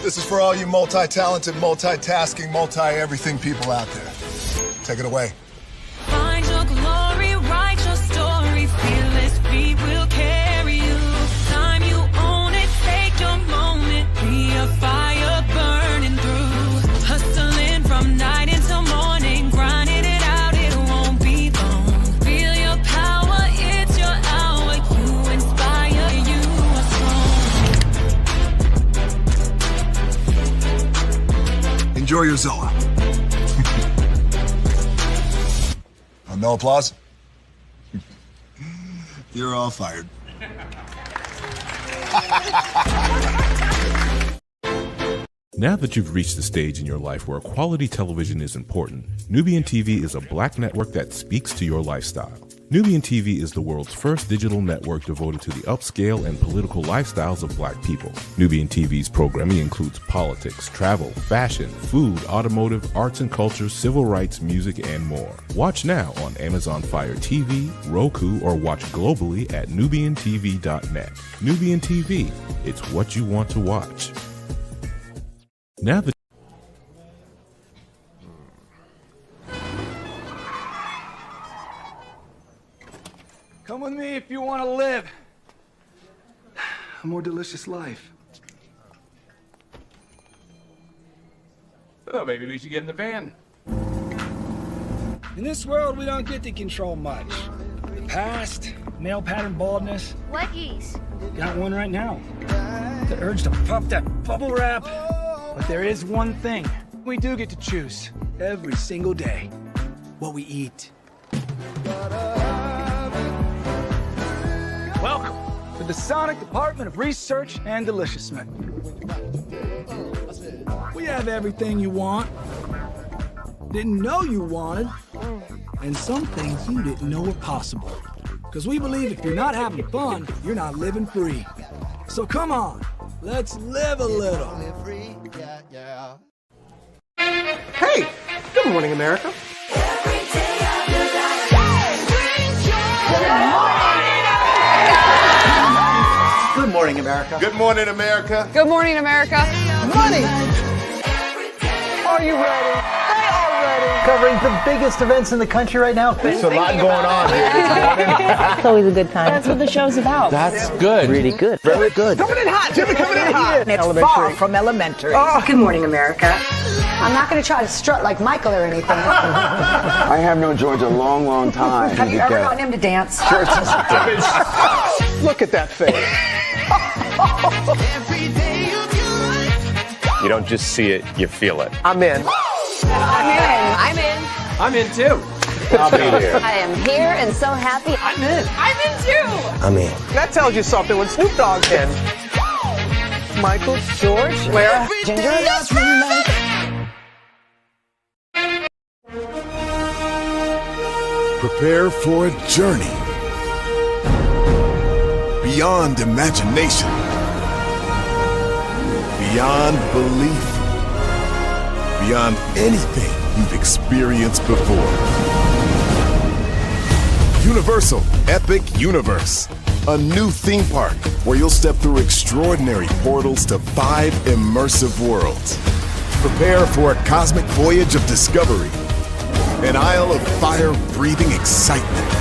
This is for all you multi-talented, multitasking, multi-everything people out there. Take it away. Find your glory, write your story, fearless feet will carry you. Time you own it, take your moment, be a fire burning through. Hustling from night until morning, grinding it out, it won't be long. Feel your power, it's your hour, you inspire, you are strong. Enjoy your Zoa. No applause? You're all fired. Now that you've reached the stage in your life where quality television is important, Nubian TV is a black network that speaks to your lifestyle. Nubian TV is the world's first digital network devoted to the upscale and political lifestyles of black people. Nubian TV's programming includes politics, travel, fashion, food, automotive, arts and culture, civil rights, music, and more. Watch now on Amazon Fire TV, Roku, or watch globally at nubiantv.net. Nubian TV, it's what you want to watch. Now that Come with me if you want to live a more delicious life. Oh, maybe we should get in the van. In this world, we don't get to control much. Past, male pattern baldness. What geese? Got one right now. The urge to puff that bubble wrap. But there is one thing we do get to choose every single day: what we eat. Welcome to the Sonic Department of Research and Deliciousment. We have everything you want, didn't know you wanted, and some things you didn't know were possible. Because we believe if you're not having fun, you're not living free. So come on, let's live a little. Hey, good morning, America. Good morning, America. Good morning, America. Good morning, America. Money! Are you ready? They are ready. Covering the biggest events in the country right now. There's a lot going on here this morning. It's always a good time. That's what the show's about. That's good. Really good. Very good. Coming in hot, Jimmy, coming in hot. It's far from elementary. Oh. Good morning, America. I'm not going to try to strut like Michael or anything. I have known George a long, long time. Have you ever gotten him to dance? Sure. Look at that face. You don't just see it, you feel it. I'm in. I'm in. I'm in too. I'll be there. I am here and so happy. I'm in. I'm in too. I'm in. That tells you something when Snoop Dogg's in. Michael, George, where? Ginger. Prepare for a journey beyond imagination, beyond belief, beyond anything you've experienced before. Universal Epic Universe, a new theme park where you'll step through extraordinary portals to 5 immersive worlds. Prepare for a cosmic voyage of discovery, an isle of fire-breathing excitement,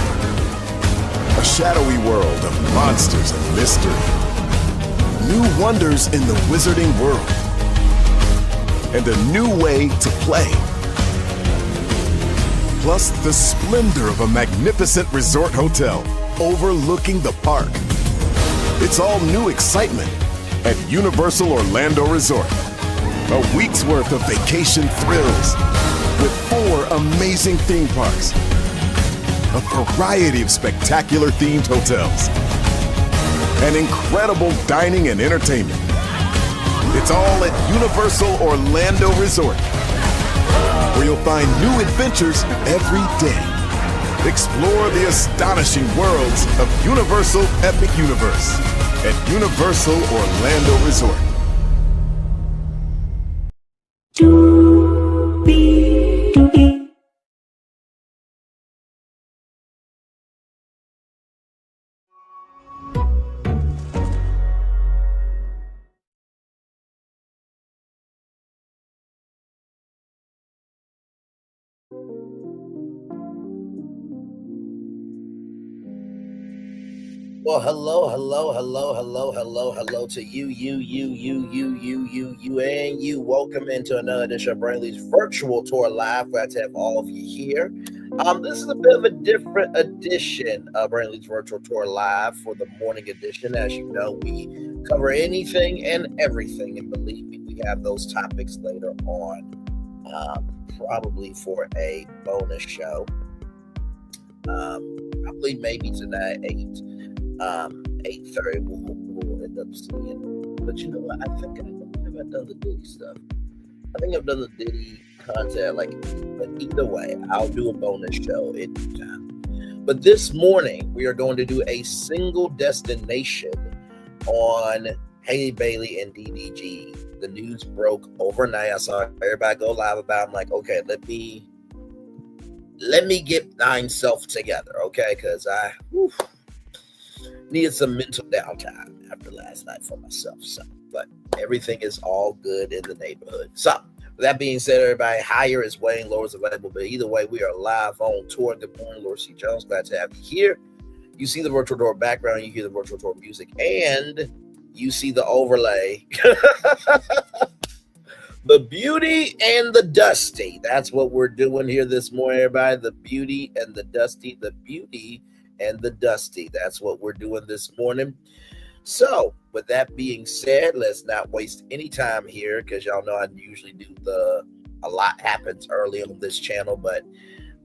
a shadowy world of monsters and mystery, new wonders in the wizarding world, and a new way to play. Plus the splendor of a magnificent resort hotel overlooking the park. It's all new excitement at Universal Orlando Resort. A week's worth of vacation thrills with 4 amazing theme parks, a variety of spectacular themed hotels, and incredible dining and entertainment. It's all at Universal Orlando Resort, where you'll find new adventures every day. Explore the astonishing worlds of Universal Epic Universe at Universal Orlando Resort. Well, hello to you. Welcome into another edition of Braylon Lee's virtual tour live. Glad to have all of you here. This is a bit of a different edition of Braylon Lee's virtual tour live for the morning edition. As you know, we cover anything and everything, and believe me, we have those topics later on, probably for a bonus show. Probably maybe tonight 8:30 we'll end up seeing. But you know what? I think I've done the Diddy stuff. I think I've done the Diddy content. But either way, I'll do a bonus show at due time. But this morning we are going to do a single destination on Halle Bailey and DDG. The news broke overnight. I saw everybody go live about it. I'm like, okay, let me get myself together, okay? Because I needed some mental downtime after last night for myself. But everything is all good in the neighborhood. So, with that being said, everybody, higher is waiting, lower is available. But either way, we are live on tour. Good morning, Lord C. Jones. Glad to have you here. You see the virtual tour background, you hear the virtual tour music, and you see the overlay. The beauty and the dusty. That's what we're doing here this morning, everybody. The beauty and the dusty. The beauty and the dusty. That's what we're doing this morning. So, with that being said, let's not waste any time here, because y'all know I usually do a lot happens early on this channel, but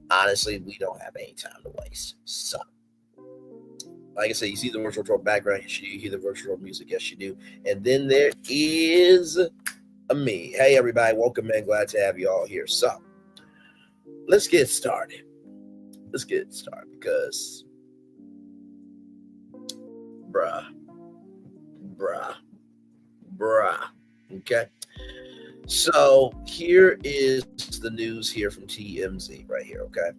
honestly, we don't have any time to waste. So, like I said, you see the virtual tour background, you hear the virtual tour music, yes you do. And then there is me. Hey everybody, welcome in. Glad to have you all here. So let's get started. Because bruh. Okay. So here is the news here from TMZ right here. Okay.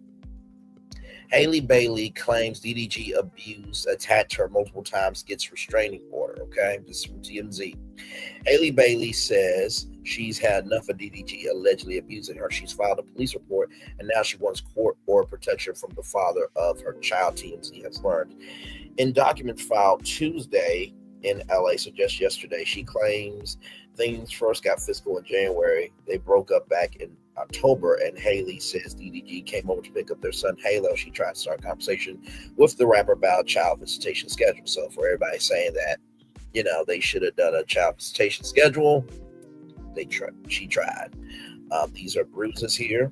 Halle Bailey claims DDG abused, attacked her multiple times, gets restraining order. Okay, this is from TMZ. Halle Bailey says she's had enough of DDG allegedly abusing her. She's filed a police report, and now she wants court order protection from the father of her child, TMZ has learned. In documents filed Tuesday in LA, so just yesterday, she claims things first got physical in January. They broke up back in October, and Halle says DDG came over to pick up their son Halo. She tried to start a conversation with the rapper about child visitation schedule. So for everybody saying that, you know, they should have done a child visitation schedule, she tried. These are bruises here.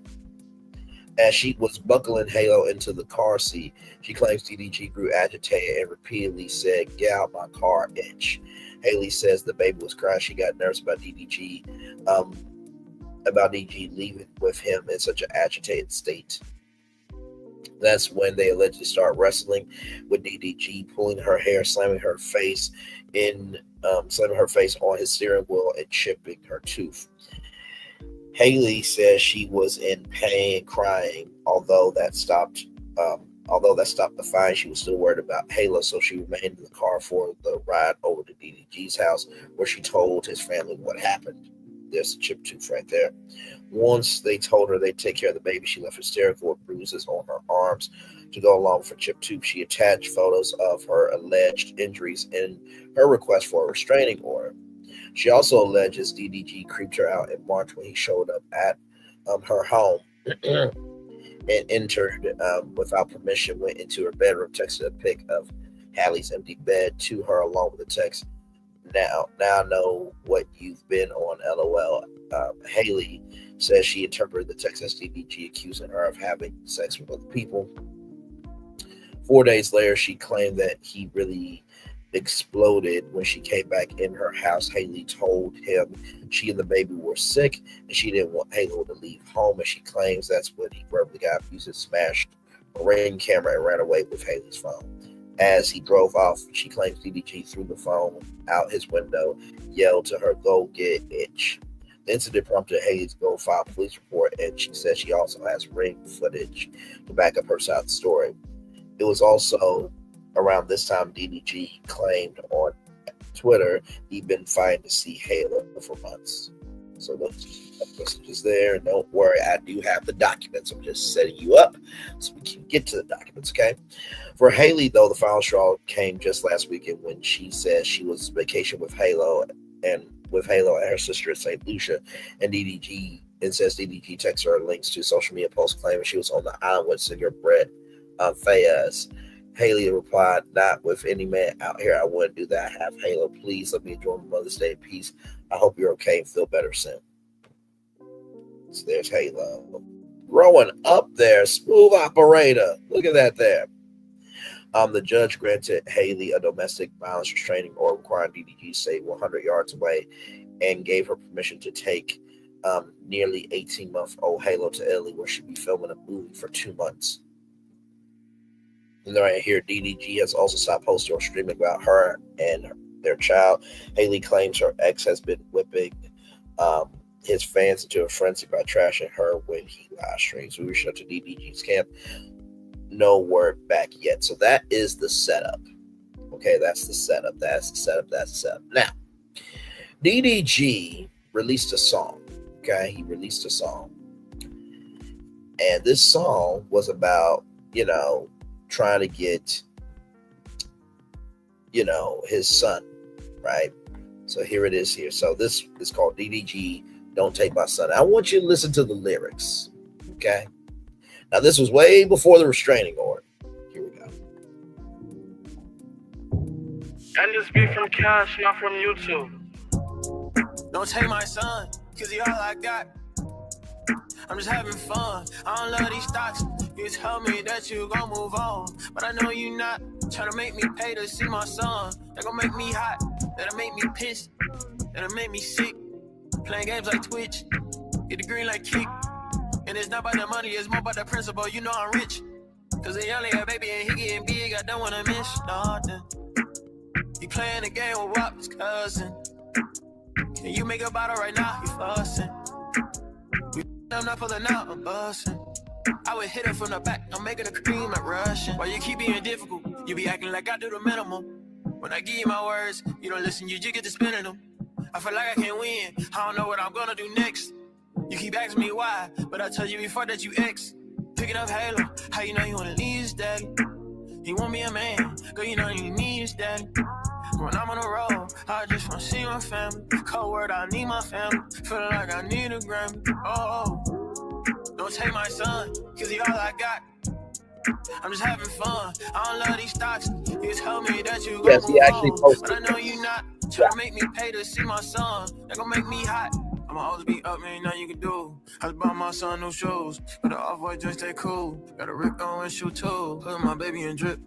As she was buckling Halo into the car seat, she claims DDG grew agitated and repeatedly said, "Get out my car, itch." Halle says the baby was crying. She got nervous about DDG leaving with him in such an agitated state. That's when they allegedly start wrestling, with DDG pulling her hair, slamming her face on his steering wheel, and chipping her tooth. Halle says she was in pain and crying. Although that stopped the fine, she was still worried about Halo, so she remained in the car for the ride over to DDG's house, where she told his family what happened. There's a chip tooth right there. Once they told her they'd take care of the baby, she left hysterical with bruises on her arms to go along with her chip tooth. She attached photos of her alleged injuries in her request for a restraining order. She also alleges DDG creeped her out in March when he showed up at her home and entered without permission, went into her bedroom, texted a pic of Halle's empty bed to her along with the text, Now I know what you've been on, LOL. Halle says she interpreted the text as DDG accusing her of having sex with other people. 4 days later, she claimed that he really exploded when she came back in her house. Halle told him she and the baby were sick and she didn't want Halo to leave home, and she claims that's when he verbally got abused and smashed a Ring camera and ran away with Haley's phone. As he drove off, she claims DDG threw the phone out his window, yelled to her, "Go get itch." The incident prompted Halle to go file a police report, and she said she also has Ring footage to back up her side of the story. It was also around this time DDG claimed on Twitter he'd been fighting to see Halo for months. So those messages there. And don't worry, I do have the documents. I'm just setting you up so we can get to the documents, okay? For Haley, though, the final straw came just last weekend when she said she was vacation with Halo and her sister at St. Lucia, and DDG, and says DDG texted her links to social media posts claiming she was on the island with Senor Brett Fayez. Haley replied, "Not with any man out here. I wouldn't do that. I have Halo. Please let me enjoy my Mother's Day in peace. I hope you're okay and feel better soon." So there's Halo. Growing up there, smooth operator. Look at that there. The judge granted Haley a domestic violence restraining order requiring DDG to stay 100 yards away and gave her permission to take nearly 18-month-old Halo to Italy, where she'd be filming a movie for 2 months. And right here, DDG has also stopped posting or streaming about her and their child. Haley claims her ex has been whipping his fans into a frenzy by trashing her when he live streams. We reached out to DDG's camp. No word back yet. So that is the setup. Okay, that's the setup. That's the setup. That's the setup. Now, DDG released a song. Okay, he released a song. And this song was about, trying to get, his son, right? So here it is here. So this is called DDG, Don't Take My Son. I want you to listen to the lyrics, okay? Now, this was way before the restraining order. Here we go. And this beat from Cash, not from YouTube. Don't take my son, cause he all I got. I'm just having fun. I don't love these stocks. You tell me that you gon' move on, but I know you not. Trying to make me pay to see my son. That gon' make me hot. That'll make me pissed. That'll make me sick. Playing games like Twitch. Get the green like Kick. And it's not about the money, it's more about the principle. You know I'm rich. Cause he only a baby and he getting big. I don't wanna miss nothing. He playing the game with Wop, his cousin. Can you make a bottle right now? You fussing. I'm not pulling out, I'm busting. I would hit her from the back, I'm making a cream at Russian. Why you keep being difficult? You be acting like I do the minimum. When I give you my words, you don't listen, you just get to spinning them. I feel like I can't win, I don't know what I'm gonna do next. You keep asking me why, but I told you before that you ex. Picking up Halo, how you know you wanna leave his daddy? He want me a man, girl you know you need his daddy. When I'm on the road, I just wanna see my family. Cold word, I need my family. Feeling like I need a Grammy. Oh, don't take my son, cause he all I got. I'm just having fun. I don't love these stocks. You tell me that you gon' move on, but I know you not. Try to make me pay to see my son. That gon' make me hot. I'ma always be up, man, nothing you can do. I just bought my son new shoes. Got the off-white joint, stay cool. Got a Rick on and shoe too. Put my baby in drip.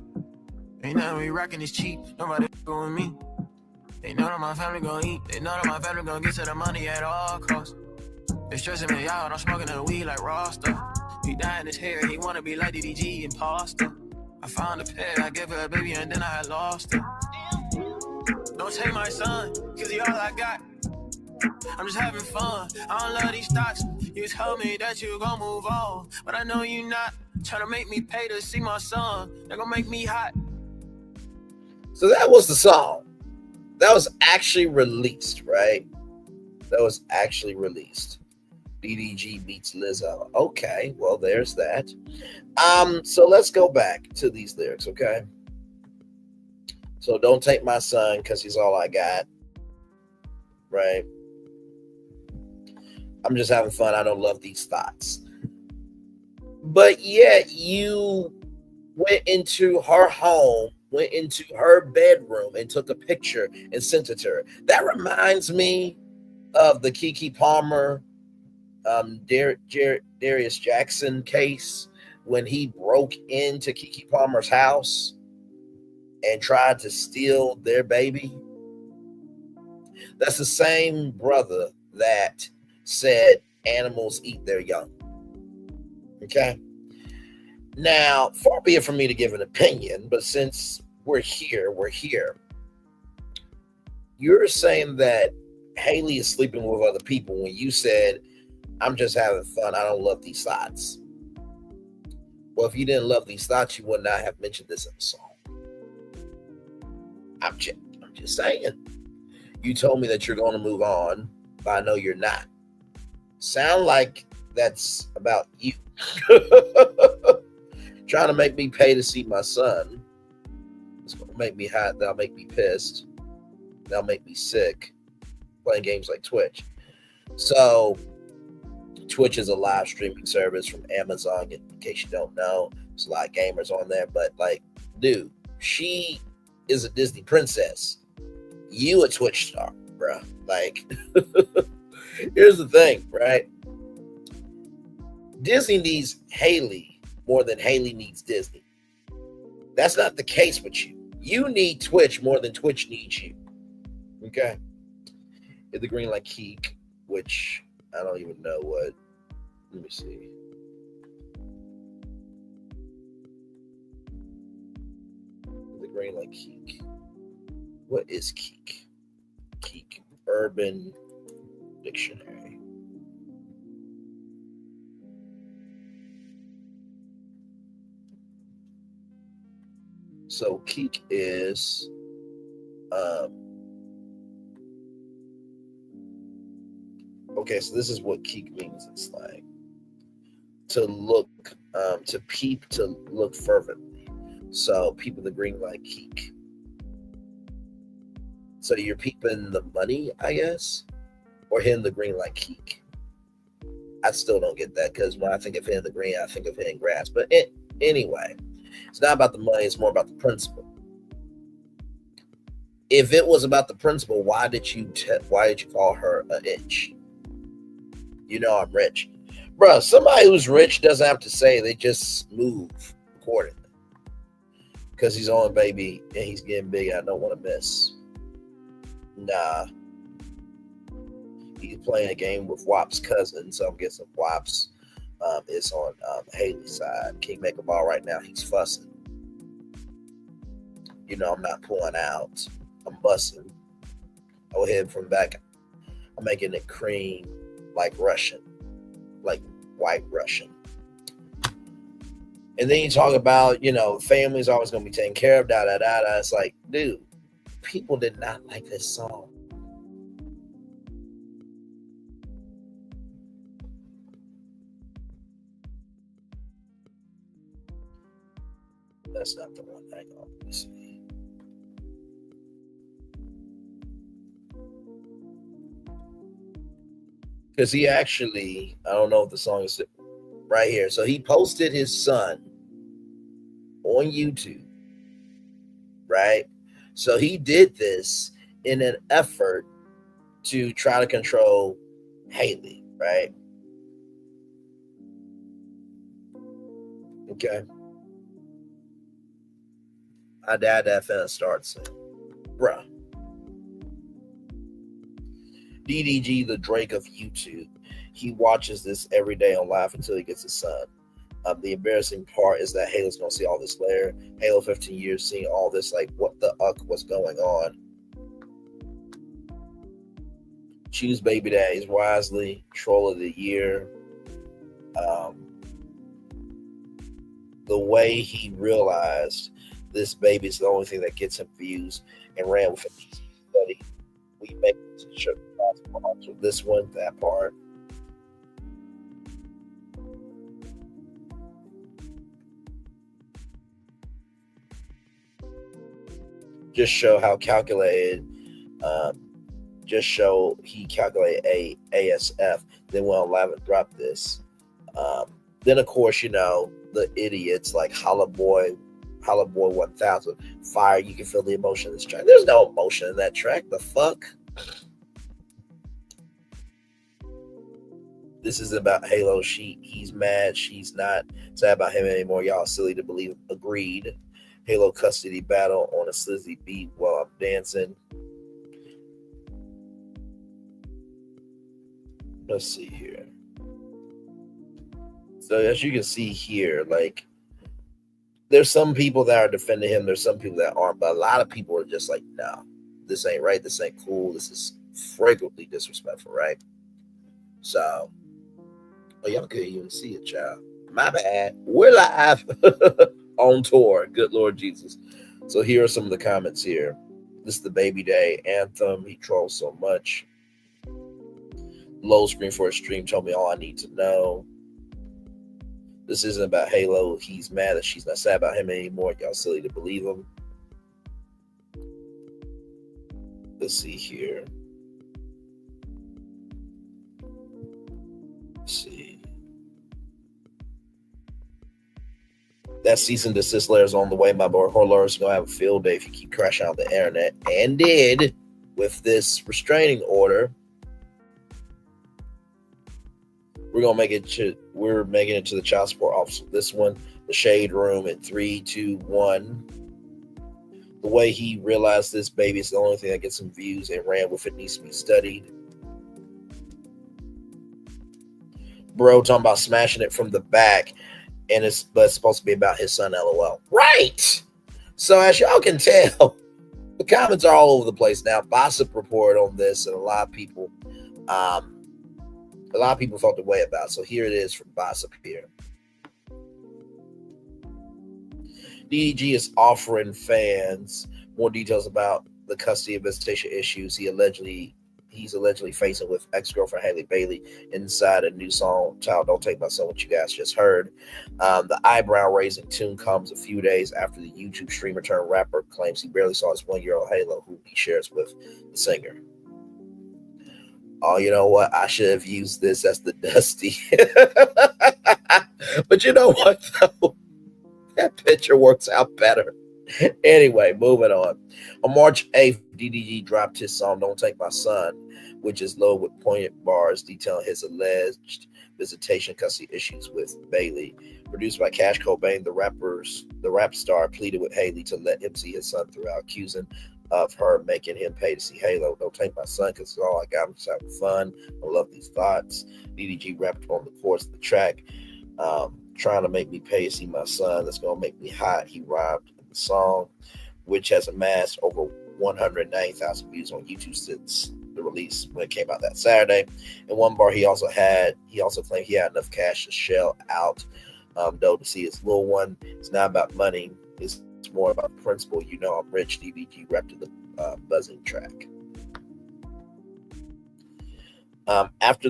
Ain't nothing we rockin' is cheap. Nobody go with me. They know that my family gon' eat. They know that my family gon' get to the money at all costs. They stressing me out. I'm smoking the weed like raw stuff. He dyeing his hair. He wanna be like DDG and pasta. I found a pair. I gave her a baby and then I had lost her. Don't take my son, cause he all I got. I'm just having fun. I don't love these stocks. You told me that you gon' move on, but I know you not. Trying to make me pay to see my son. That gon' make me hot. So that was the song. That was actually released, right? That was actually released. DDG beats Lizzo. Okay, well, there's that. So let's go back to these lyrics, okay? So don't take my son because he's all I got, right? I'm just having fun. I don't love these thoughts. But yet you went into her home, went into her bedroom and took a picture and sent it to her. That reminds me of the Keke Palmer, Darius Jackson case when he broke into Keke Palmer's house and tried to steal their baby. That's the same brother that said animals eat their young. Okay? Now, far be it from me to give an opinion, but since we're here. You're saying that Haley is sleeping with other people when you said, I'm just having fun. I don't love these thoughts. Well, if you didn't love these thoughts, you would not have mentioned this in the song. I'm just saying. You told me that you're going to move on, but I know you're not. Sound like that's about you. Trying to make me pay to see my son. It's gonna make me hot. That'll make me pissed. That'll make me sick. Playing games like Twitch. So Twitch is a live streaming service from Amazon. In case you don't know, there's a lot of gamers on there. But like, dude, she is a Disney princess. You a Twitch star, bro. Like, here's the thing, right? Disney needs Haley more than Haley needs Disney. That's not the case with you. You need Twitch more than Twitch needs you. Okay? Hit the green like Keek, which I don't even know what. Let me see. Hit the green like Keek. What is Keek? Keek. Urban Dictionary. So Keek is okay, so this is what Keek means in slang. To look, to peep, to look fervently. So people the green light Keek. So you're peeping the money, I guess, or hitting the green light Keek. I still don't get that because when I think of hitting the green, I think of hitting grass. But anyway, it's not about the money; it's more about the principle. If it was about the principle, why did you call her an itch? You know I'm rich, bro. Somebody who's rich doesn't have to say; they just move accordingly. Because he's on baby and he's getting big, I don't want to miss. Nah. He's playing a game with WAP's cousin, so I'm guessing WAP's is on Haley's side. Can't make a ball right now. He's fussing. You know, I'm not pulling out. I'm busting. I will hit from back. I'm making it cream like Russian, like white Russian. And then you talk about, you know, family's always going to be taken care of, da da da da. It's like, dude, people did not like this song. That's not the one. Hang on. Let me see. Because he actually, I don't know if the song is right here. So he posted his son on YouTube, right? So he did this in an effort to try to control Haley, right? Okay. My dad that finna start soon. Bruh. DDG, the Drake of YouTube. He watches this every day on live until he gets his son. The embarrassing part is that Halo's gonna see all this later. Halo 15 years seeing all this, like, what the uck was going on. Choose baby daddies wisely. Troll of the year. The way he realized this baby is the only thing that gets him views and ran with a study. We make sure so this one, that part. Just show how calculated. Just show he calculated a ASF. Then when 11 dropped this. Then of course, you know, the idiots like Halle Bailey 1000 fire. You can feel the emotion in this track. There's no emotion in that track. The fuck. This is about Halo. He's mad. She's not sad about him anymore. Y'all silly to believe. Agreed. Halo custody battle on a slizzy beat while I'm dancing. Let's see here. So as you can see here, like, there's some people that are defending him. There's some people that aren't, but a lot of people are just like, no, this ain't right. This ain't cool. This is frequently disrespectful, right? So, oh, y'all couldn't even see it, child. My bad. We're live on tour. Good Lord Jesus. So here are some of the comments here. This is the Baby Day anthem. He trolls so much. Low screen for a stream told me all I need to know. This isn't about Halo. He's mad that she's not sad about him anymore. Y'all silly to believe him. Let's see here. Let's see. That cease and desist letter is on the way. My boy Horler is going to have a field day if you keep crashing out the internet. And did with this restraining order. We're making it to the child support office. This one, the shade room at 3, 2, 1. The way he realized this baby is the only thing that gets some views and ran with it needs to be studied. Bro talking about smashing it from the back, and it's supposed to be about his son, LOL. Right. So as y'all can tell, the comments are all over the place now. Gossip report on this, and a lot of people felt the way about it. So here it is from Gossip here. DDG is offering fans more details about the custody and visitation issues he's allegedly facing with ex-girlfriend Halle Bailey inside a new song titled "Don't Take My Son," which you guys just heard. The eyebrow-raising tune comes a few days after the YouTube streamer turned rapper claims he barely saw his 1-year-old Halo, who he shares with the singer. Oh, you know what? I should have used this as the Dusty. But you know what, though? That picture works out better. Anyway, moving on. On March 8th, DDG dropped his song "Don't Take My Son," which is loaded with poignant bars detailing his alleged visitation custody issues with Bailey. Produced by Cash Cobain, the rap star pleaded with Halle to let him see his son throughout, accusing of her making him pay to see Halo. "Don't take my son because it's all I got. I'm just having fun. I love these thoughts." DDG rapped on the chorus of the track. Trying to make me pay to see my son. That's going to make me hot. He rhymed in the song, which has amassed over 190,000 views on YouTube since the release when it came out that Saturday. In one bar, he also claimed he had enough cash to shell out, though, to see his little one. It's not about money. It's more about the principle. You know I'm rich. DDG rapped to the buzzing track. After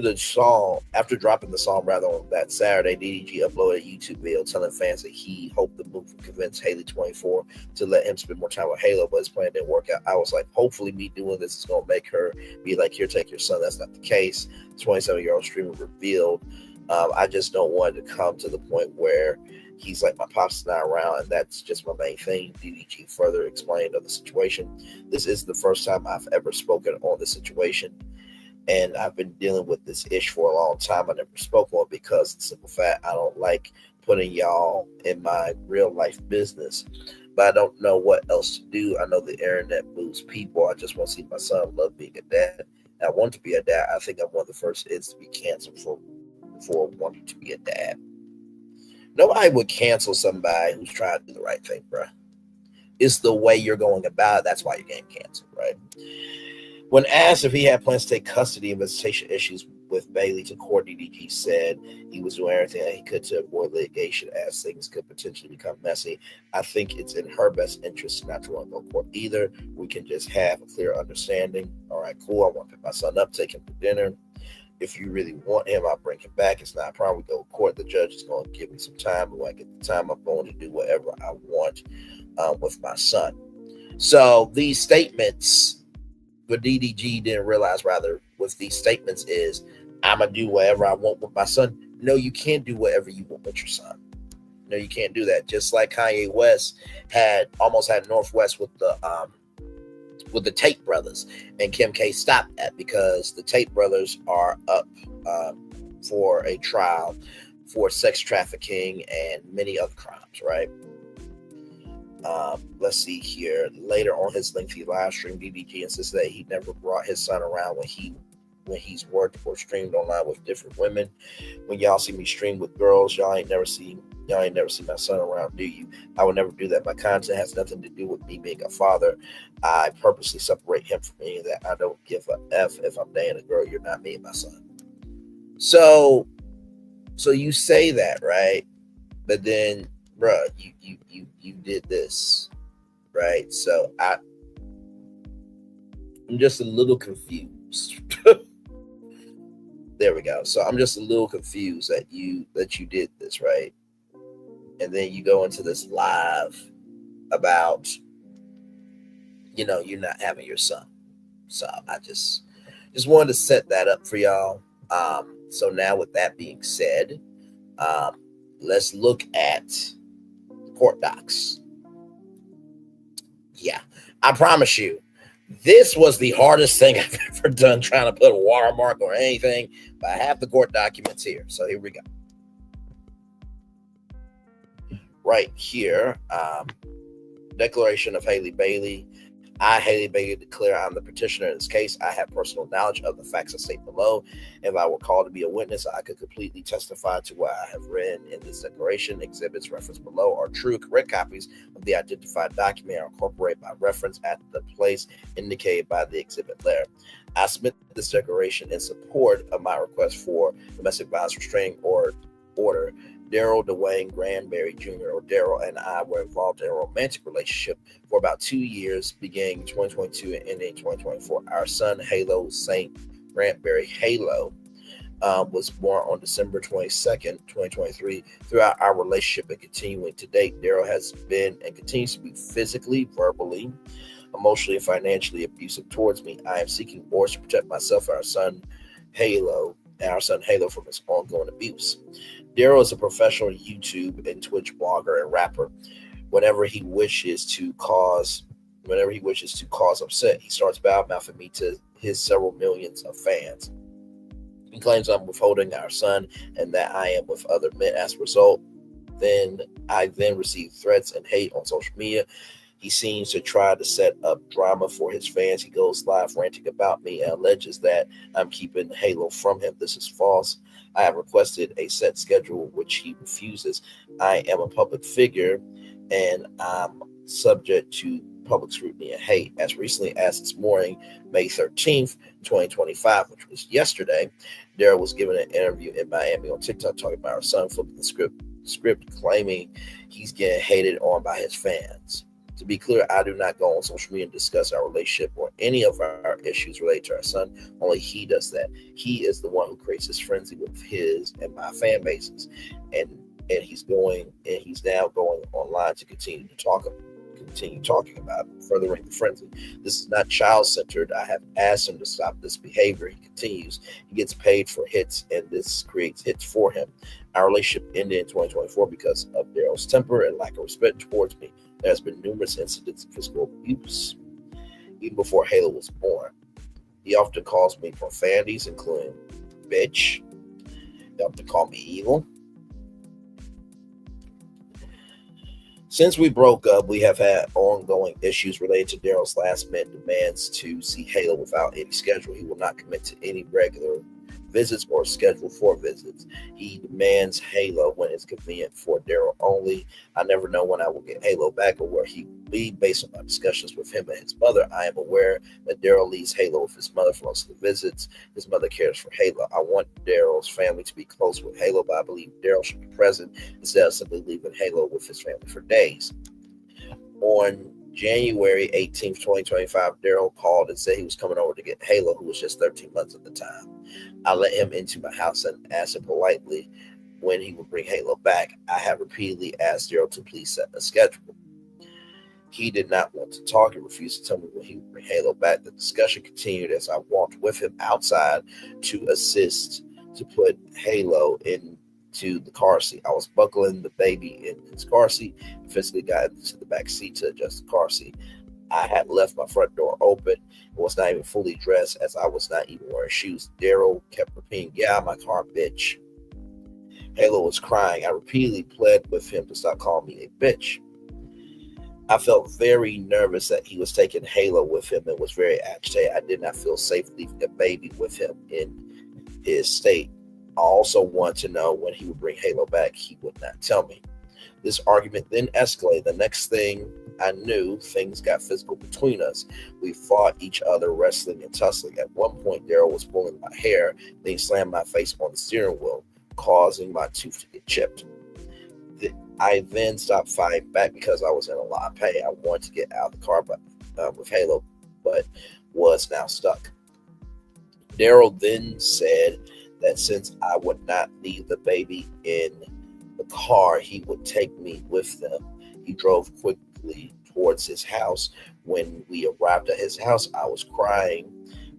dropping the song on that Saturday, DDG uploaded a YouTube video telling fans that he hoped the move would convince Halle 24 to let him spend more time with Halo, but his plan didn't work out. I was like, hopefully me doing this is going to make her be like, here, take your son. That's not the case. 27-year-old streamer revealed. I just don't want it to come to the point where he's like, my pop's not around, and that's just my main thing. DDG further explained of the situation. This is the first time I've ever spoken on the situation, and I've been dealing with this issue for a long time. I never spoke on it because the simple fact I don't like putting y'all in my real life business, but I don't know what else to do. I know the internet moves people. I just want to see my son. I love being a dad. I want to be a dad. I think I'm one of the first kids to be canceled for wanting to be a dad. Nobody would cancel somebody who's trying to do the right thing, bro. It's the way you're going about it. That's why you're getting canceled, right? When asked if he had plans to take custody and visitation issues with Bailey to court, DDG said he was doing everything that he could to avoid litigation as things could potentially become messy. I think it's in her best interest not to want to go to court either. We can just have a clear understanding. All right, cool. I want to pick my son up, take him to dinner. If you really want him, I'll bring him back. It's not a problem. We go to court. The judge is going to give me some time. But when I get the time, I'm going to do whatever I want with my son. So these statements, what DDG didn't realize, rather, with these statements is, I'm going to do whatever I want with my son. No, you can't do whatever you want with your son. No, you can't do that. Just like Kanye West almost had Northwest with the Tate brothers, and Kim K stopped that because the Tate brothers are up for a trial for sex trafficking and many other crimes, right? Let's see here. Later on his lengthy live stream, DDG insisted that he never brought his son around when he's worked or streamed online with different women. When y'all see me stream with girls, y'all ain't never see my son around, do you? I would never do that. My content has nothing to do with me being a father. I purposely separate him from any of that. I don't give a F if I'm dating a girl. You're not me and my son. So you say that, right? But then, bruh, you did this, right? So I'm just a little confused. There we go. So I'm just a little confused that you did this, right? And then you go into this live about, you not having your son. So I just wanted to set that up for y'all. So now with that being said, let's look at the court docs. Yeah, I promise you, this was the hardest thing I've ever done, trying to put a watermark or anything, but I have the court documents here. So here we go. Right here, declaration of Halle Bailey. I, Halle Bailey, declare I'm the petitioner in this case. I have personal knowledge of the facts I state below. If I were called to be a witness, I could completely testify to what I have read in this declaration. Exhibits referenced below are true, correct copies of the identified document are incorporated by reference at the place indicated by the exhibit there. I submit this declaration in support of my request for domestic violence restraining order. Daryl Dwayne Granberry Jr. or Daryl and I were involved in a romantic relationship for about 2 years, beginning 2022 and ending 2024. Our son, Halo St. Granberry Halo, was born on December 22nd, 2023. Throughout our relationship and continuing to date, Daryl has been and continues to be physically, verbally, emotionally, and financially abusive towards me. I am seeking orders to protect myself and our son, Halo, from his ongoing abuse. Daryl is a professional YouTube and Twitch blogger and rapper. Whenever he wishes to cause upset, he starts bad-mouthing me to his several millions of fans. He claims I'm withholding our son and that I am with other men. As a result, I receive threats and hate on social media. He seems to try to set up drama for his fans. He goes live ranting about me and alleges that I'm keeping Halo from him. This is false. I have requested a set schedule, which he refuses. I am a public figure, and I'm subject to public scrutiny and hate. As recently as this morning, May 13th, 2025, which was yesterday, Daryl was given an interview in Miami on TikTok talking about our son, flipping the script, claiming he's getting hated on by his fans. To be clear, I do not go on social media and discuss our relationship or any of our issues related to our son. Only he does that. He is the one who creates this frenzy with his and my fan bases, and he's now going online to continue talking about it, furthering the frenzy. This is not child-centered. I have asked him to stop this behavior. He continues. He gets paid for hits, and this creates hits for him. Our relationship ended in 2024 because of Daryl's temper and lack of respect towards me. There has been numerous incidents of physical abuse, even before Halo was born. He often calls me profanities, including bitch. He often called me evil. Since we broke up, we have had ongoing issues related to Daryl's last-minute demands to see Halo without any schedule. He will not commit to any regular visits or schedule for visits. He demands Halo when it's convenient for Daryl only. I never know when I will get Halo back or where he will be. Based on my discussions with him and his mother, I am aware that Daryl leaves Halo with his mother for most of the visits. His mother cares for Halo. I want Daryl's family to be close with Halo, but I believe Daryl should be present instead of simply leaving Halo with his family for days. On January 18th, 2025, Daryl called and said he was coming over to get Halo, who was just 13 months at the time. I let him into my house and asked him politely when he would bring Halo back. I have repeatedly asked Daryl to please set a schedule. He did not want to talk and refused to tell me when he would bring Halo back. The discussion continued as I walked with him outside to assist to put Halo into the car seat. I was buckling the baby in his car seat and physically got into the back seat to adjust the car seat. I had left my front door open and was not even fully dressed as I was not even wearing shoes. Daryl kept repeating, "Get out of my car, bitch." Halo was crying. I repeatedly pled with him to stop calling me a bitch. I felt very nervous that he was taking Halo with him and was very agitated. I did not feel safe leaving a baby with him in his state. I also wanted to know when he would bring Halo back. He would not tell me. This argument then escalated. The next thing I knew, things got physical between us. We fought each other, wrestling and tussling. At one point, Daryl was pulling my hair. Then he slammed my face on the steering wheel, causing my tooth to get chipped. I then stopped fighting back because I was in a lot of pain. I wanted to get out of the car with Halo, but was now stuck. Daryl then said that since I would not leave the baby in the car, he would take me with them. He drove quickly towards his house. When we arrived at his house, I was crying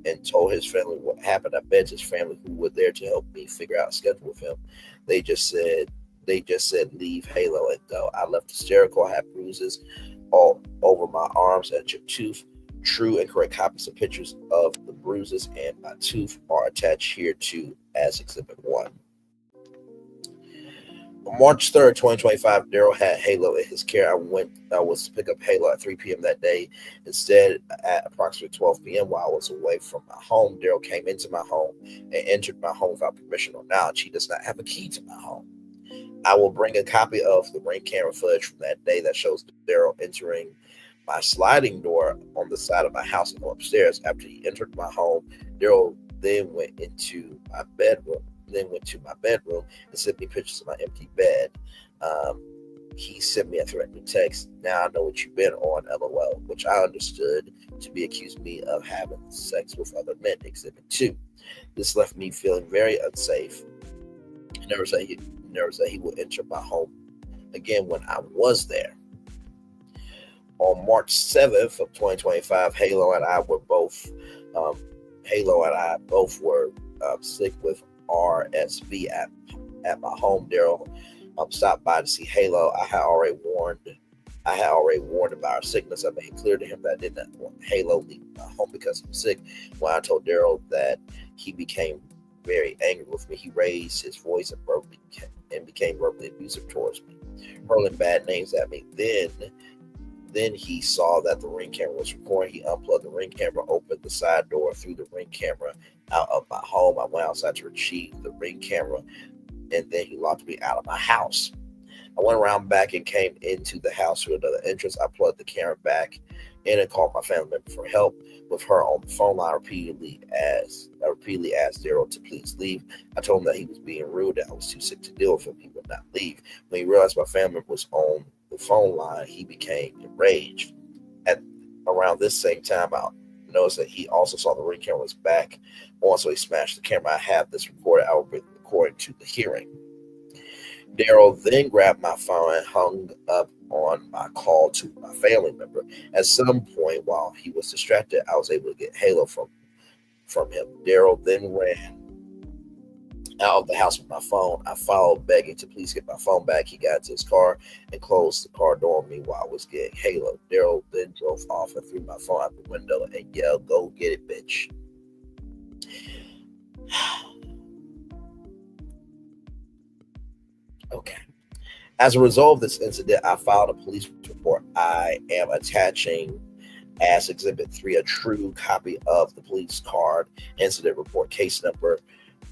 and told his family what happened. I begged his family, who were there to help me figure out a schedule with him. They just said leave Halo and go. I left hysterical. I had bruises all over my arms and chipped tooth. True and correct copies of pictures of the bruises and my tooth are attached here too as Exhibit 1. On March 3rd, 2025, Daryl had Halo in his care. I was to pick up Halo at 3 p.m. that day. Instead, at approximately 12 p.m., while I was away from my home, Daryl came into my home and entered my home without permission or knowledge. He does not have a key to my home. I will bring a copy of the ring camera footage from that day that shows Daryl entering my sliding door on the side of my house and go upstairs. After he entered my home, Daryl then went to my bedroom and sent me pictures of my empty bed. He sent me a threatening text. Now I know what you've been on, LOL, which I understood to be accusing me of having sex with other men, Exhibit 2. This left me feeling very unsafe. He never said he would enter my home again when I was there. On March 7th of 2025, Halo and I both were sick with RSV at my home. Daryl stopped by to see Halo. I had already warned about our sickness. I made it clear to him that I did not want Halo leaving my home because I'm sick. When I told Daryl that, he became very angry with me. He raised his voice and became verbally abusive towards me, hurling bad names at me. Then he saw that the ring camera was recording. He unplugged the ring camera, opened the side door, threw the ring camera out of my home. I went outside to retrieve the ring camera, and then he locked me out of my house. I went around back and came into the house through another entrance. I plugged the camera back in and called my family member for help. With her on the phone line, I repeatedly asked Daryl to please leave. I told him that he was being rude, that I was too sick to deal with him. He would not leave. When he realized my family member was on the phone line, he became enraged. At around this same time, I noticed that he also saw the ring camera was back on, so he smashed the camera. I have this recorded. I will bring the recording to the hearing. Daryl then grabbed my phone and hung up on my call to my family member. At some point, while he was distracted, I was able to get Halo from him. Daryl then ran out of the house with my phone. I followed, begging to please get my phone back. He got into his car and closed the car door on me while I was getting Halo. Daryl then drove off and threw my phone out the window and yelled, "Go get it, bitch." Okay. As a result of this incident, I filed a police report. I am attaching as Exhibit 3 a true copy of the police card incident report, case number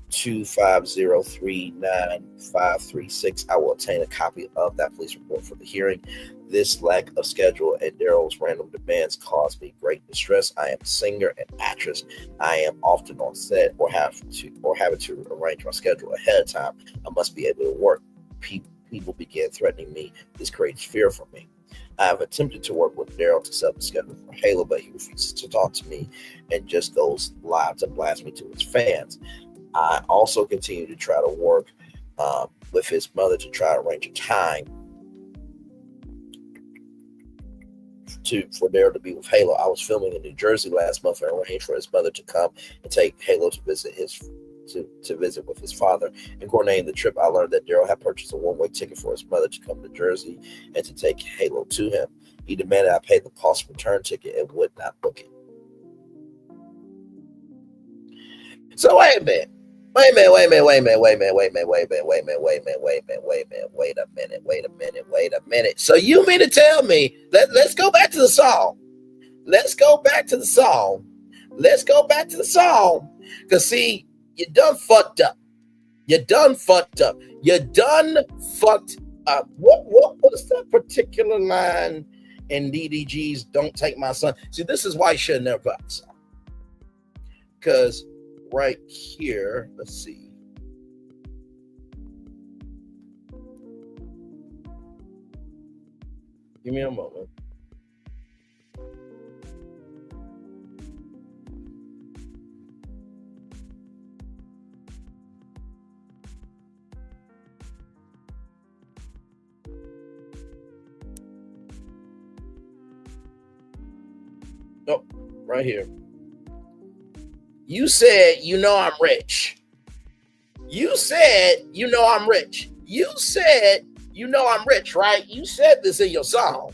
250395536. I will obtain a copy of that police report for the hearing. This lack of schedule and Daryl's random demands caused me great distress. I am a singer and actress. I am often on set or having to arrange my schedule ahead of time. I must be able to work. People began threatening me. This creates fear for me. I have attempted to work with Daryl to set up a schedule for Halo, but he refuses to talk to me and just goes live to blast me to his fans. I also continue to try to work with his mother to try to arrange a time for Daryl to be with Halo. I was filming in New Jersey last month and arranged for his mother to come and take Halo to visit with his father. In coordinating the trip, I learned that Daryl had purchased a one-way ticket for his mother to come to Jersey and to take Halo to him. He demanded I pay the cost return ticket and would not book it. So wait a minute. Wait a minute. So you mean to tell me, let's go back to the song. Because see, you done fucked up. What was that particular line in DDG's Don't Take My Son? See, this is why you should have never got the song. Because right here, let's see. Give me a moment. right here. You said, you know I'm rich. You said, you know I'm rich. You said, you know I'm rich, right? You said this in your song.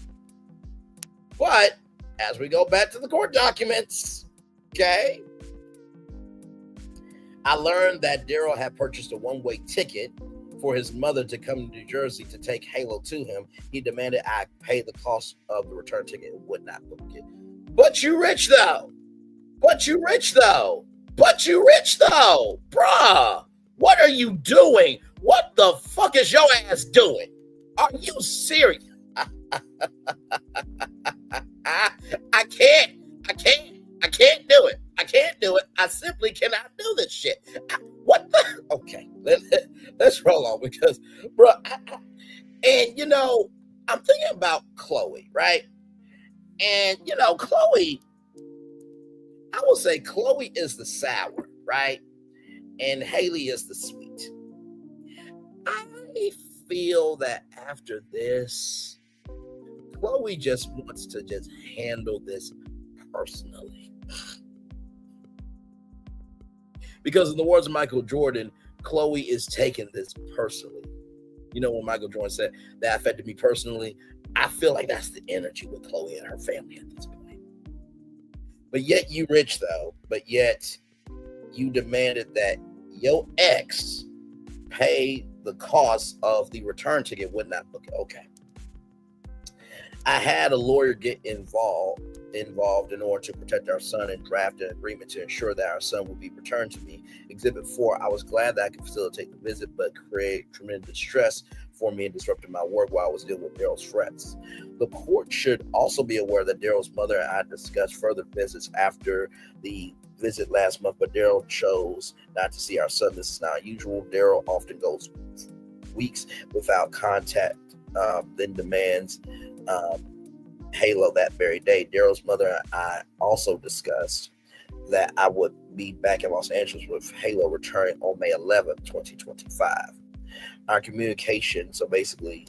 But as we go back to the court documents, okay, I learned that Daryl had purchased a one-way ticket for his mother to come to New Jersey to take Halo to him. He demanded I pay the cost of the return ticket and would not book it. But you rich though. But you rich though. But you rich though. Bruh, what are you doing? What the fuck is your ass doing? Are you serious? I can't do it. I can't do it. I simply cannot do this shit. What the? Okay, let's roll on because, bro. And you know, I'm thinking about Chloe, right? And you know, Chloe, I will say Chloe is the sour, right? And Haley is the sweet. I feel that after this, Chloe just wants to just handle this personally. Because in the words of Michael Jordan, Chloe is taking this personally. You know, when Michael Jordan said that affected me personally, I feel like that's the energy with Chloe and her family at this point. But yet you rich though, but yet you demanded that your ex pay the cost of the return ticket, would not book it. Okay. I had a lawyer get involved in order to protect our son and draft an agreement to ensure that our son would be returned to me. Exhibit 4, I was glad that I could facilitate the visit, but create tremendous stress for me and disrupted my work while I was dealing with Daryl's threats. The court should also be aware that Daryl's mother and I discussed further visits after the visit last month, but Daryl chose not to see our son. This is not unusual. Daryl often goes weeks without contact, then demands Halo that very day. Daryl's mother and I also discussed that I would be back in Los Angeles with Halo returning on May 11th, 2025. Our communication, so basically,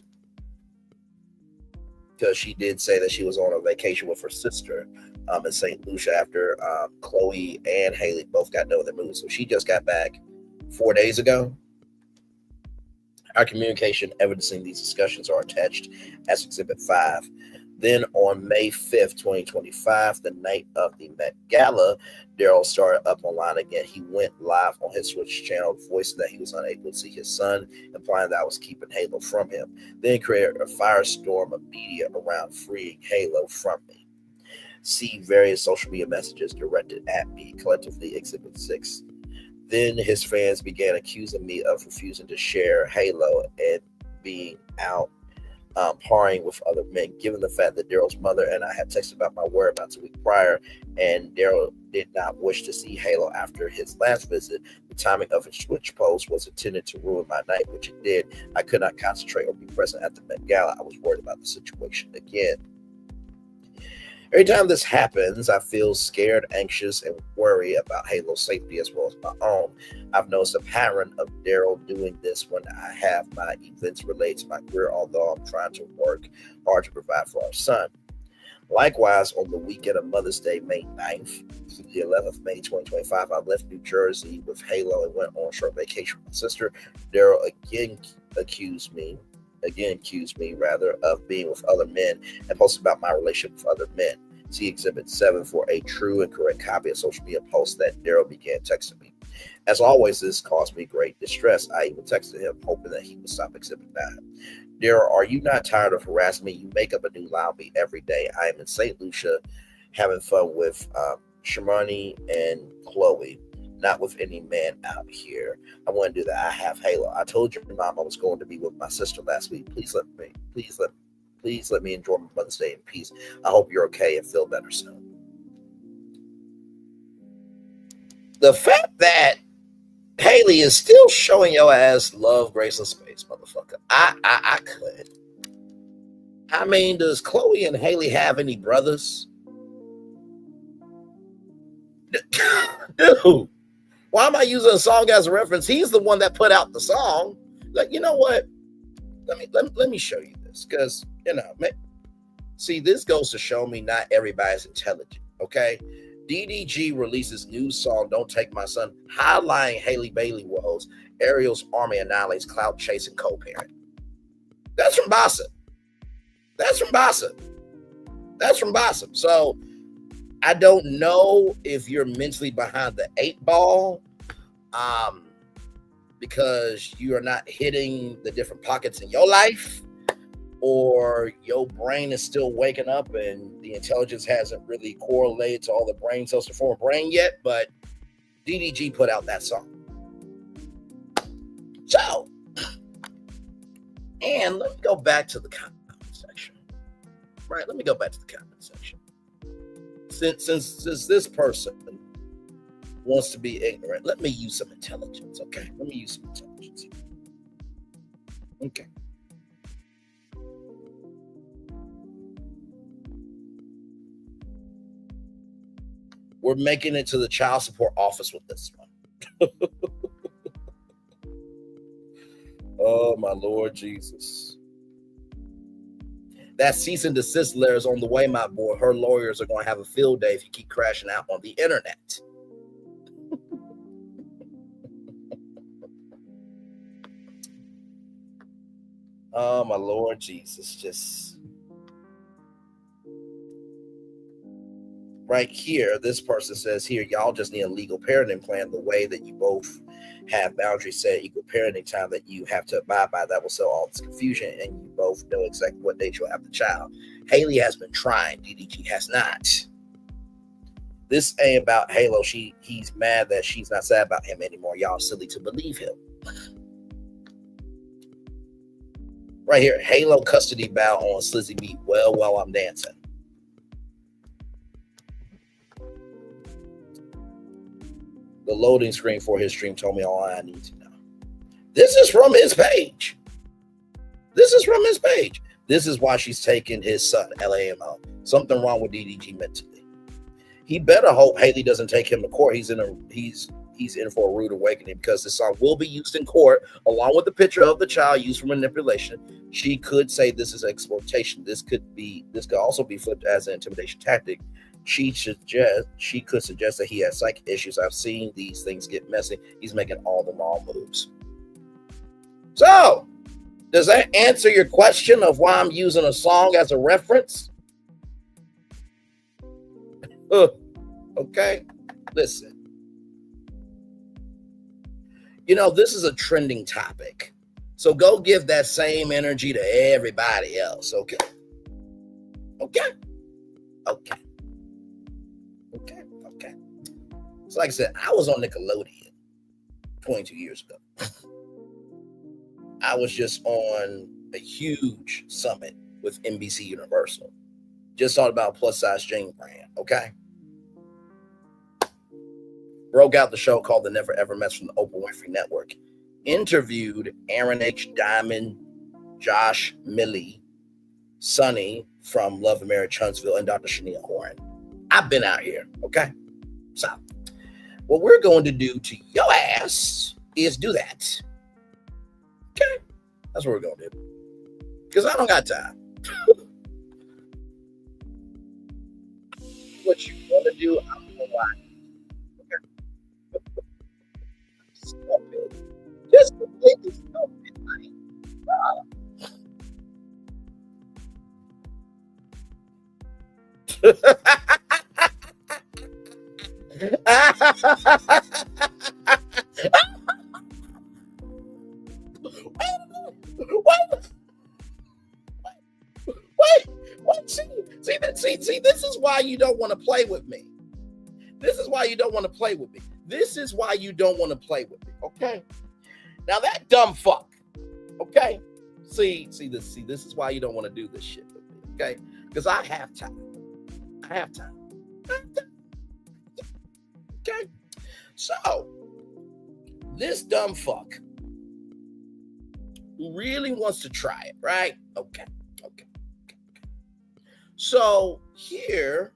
because she did say that she was on a vacation with her sister in St. Lucia after Chloe and Haley both got done with their movie. So she just got back 4 days ago. Our communication evidencing these discussions are attached as Exhibit 5. Then on May 5th, 2025, the night of the Met Gala, Daryl started up online again. He went live on his Twitch channel, voicing that he was unable to see his son, implying that I was keeping Halo from him. Then created a firestorm of media around freeing Halo from me. See various social media messages directed at me, collectively Exhibit 6. Then his fans began accusing me of refusing to share Halo and being out partying with other men, given the fact that Daryl's mother and I had texted about my whereabouts a week prior, and Daryl did not wish to see Halo after his last visit. The timing of his Twitch post was intended to ruin my night, which it did. I could not concentrate or be present at the Met Gala. I was worried about the situation again. Every time this happens, I feel scared, anxious, and worry about Halo's safety as well as my own. I've noticed a pattern of Daryl doing this when I have my events related to my career, although I'm trying to work hard to provide for our son. Likewise, on the weekend of Mother's Day, May 9th through the 11th of May 2025, I left New Jersey with Halo and went on a short vacation with my sister. Daryl again accused me of being with other men and posted about my relationship with other men. See Exhibit 7 for a true and correct copy of social media post that Daryl began texting me. As always, this caused me great distress. I even texted him hoping that he would stop Exhibit 9. Daryl, are you not tired of harassing me? You make up a new lie on me every day. I am in St. Lucia having fun with Shamani and Chloe, not with any man out here. I want to do that. I have Halo. I told your mom I was going to be with my sister last week. Please let me enjoy my Mother's Day in peace. I hope you're okay and feel better soon. The fact that Haley is still showing your ass love, grace, and space, motherfucker. I could. I mean, does Chloe and Haley have any brothers? Dude. Why am I using a song as a reference? He's the one that put out the song. Like, you know what? Let me show you this, because see, this goes to show me not everybody's intelligent. Okay, DDG releases new song "Don't Take My Son," highlighting Halle Bailey woes. Ariel's army annihilates clout chasing co-parent. That's from Bossa. So I don't know if you're mentally behind the 8 ball, because you are not hitting the different pockets in your life, or your brain is still waking up and the intelligence hasn't really correlated to all the brain cells to form a brain yet. But DDG put out that song. So, and let me go back to the comment section. Right, let me go back to the comment section. Since this person wants to be ignorant, let me use some intelligence, okay? Let me use some intelligence. Okay. We're making it to the child support office with this one. Oh, my Lord Jesus. That cease and desist letter is on the way, my boy. Her lawyers are going to have a field day if you keep crashing out on the internet. Oh, my Lord Jesus. Just right here, this person says here, y'all just need a legal parenting plan. The way that you both have boundaries set, equal parenting time that you have to abide by, that will sell all this confusion, and you both know exactly what date you'll have the child. Haley has been trying, DDG has not. This ain't about Halo. He's mad that she's not sad about him anymore. Y'all silly to believe him. Right here, Halo custody bow on Slizzy Beat. Well, while I'm dancing. The loading screen for his stream told me all I need to know. This is from his page. This is why she's taking his son, LAMO. Something wrong with DDG mentally. He better hope Haley doesn't take him to court. He's in for a rude awakening, because this song will be used in court along with the picture of the child used for manipulation. She could say this is exploitation. This could also be flipped as an intimidation tactic. She could suggest that he has psychic issues. I've seen these things get messy. He's making all the wrong moves. So, does that answer your question of why I'm using a song as a reference? Okay, listen. You know, this is a trending topic. So go give that same energy to everybody else, okay? Okay. So like I said, I was on Nickelodeon 22 years ago. I was just on a huge summit with NBC Universal. Just thought about plus size Jane brand, okay? Broke out the show called The Never Ever Mess from the Oprah Winfrey Network. Interviewed Aaron H. Diamond, Josh Milley, Sonny from Love and Marriage Huntsville, and Dr. Shania Horan. I've been out here, okay? So, what we're going to do to your ass is do that. Okay? That's what we're going to do. Because I don't got time. What you want to do, I'm going to lie. Stop it. Just completely stop it. See, this is why you don't want to play with me. Okay? Now that dumb fuck. Okay? See, this is why you don't want to do this shit with me. Okay? Because I have time. Okay? So, this dumb fuck who really wants to try it, right? Okay. So, here,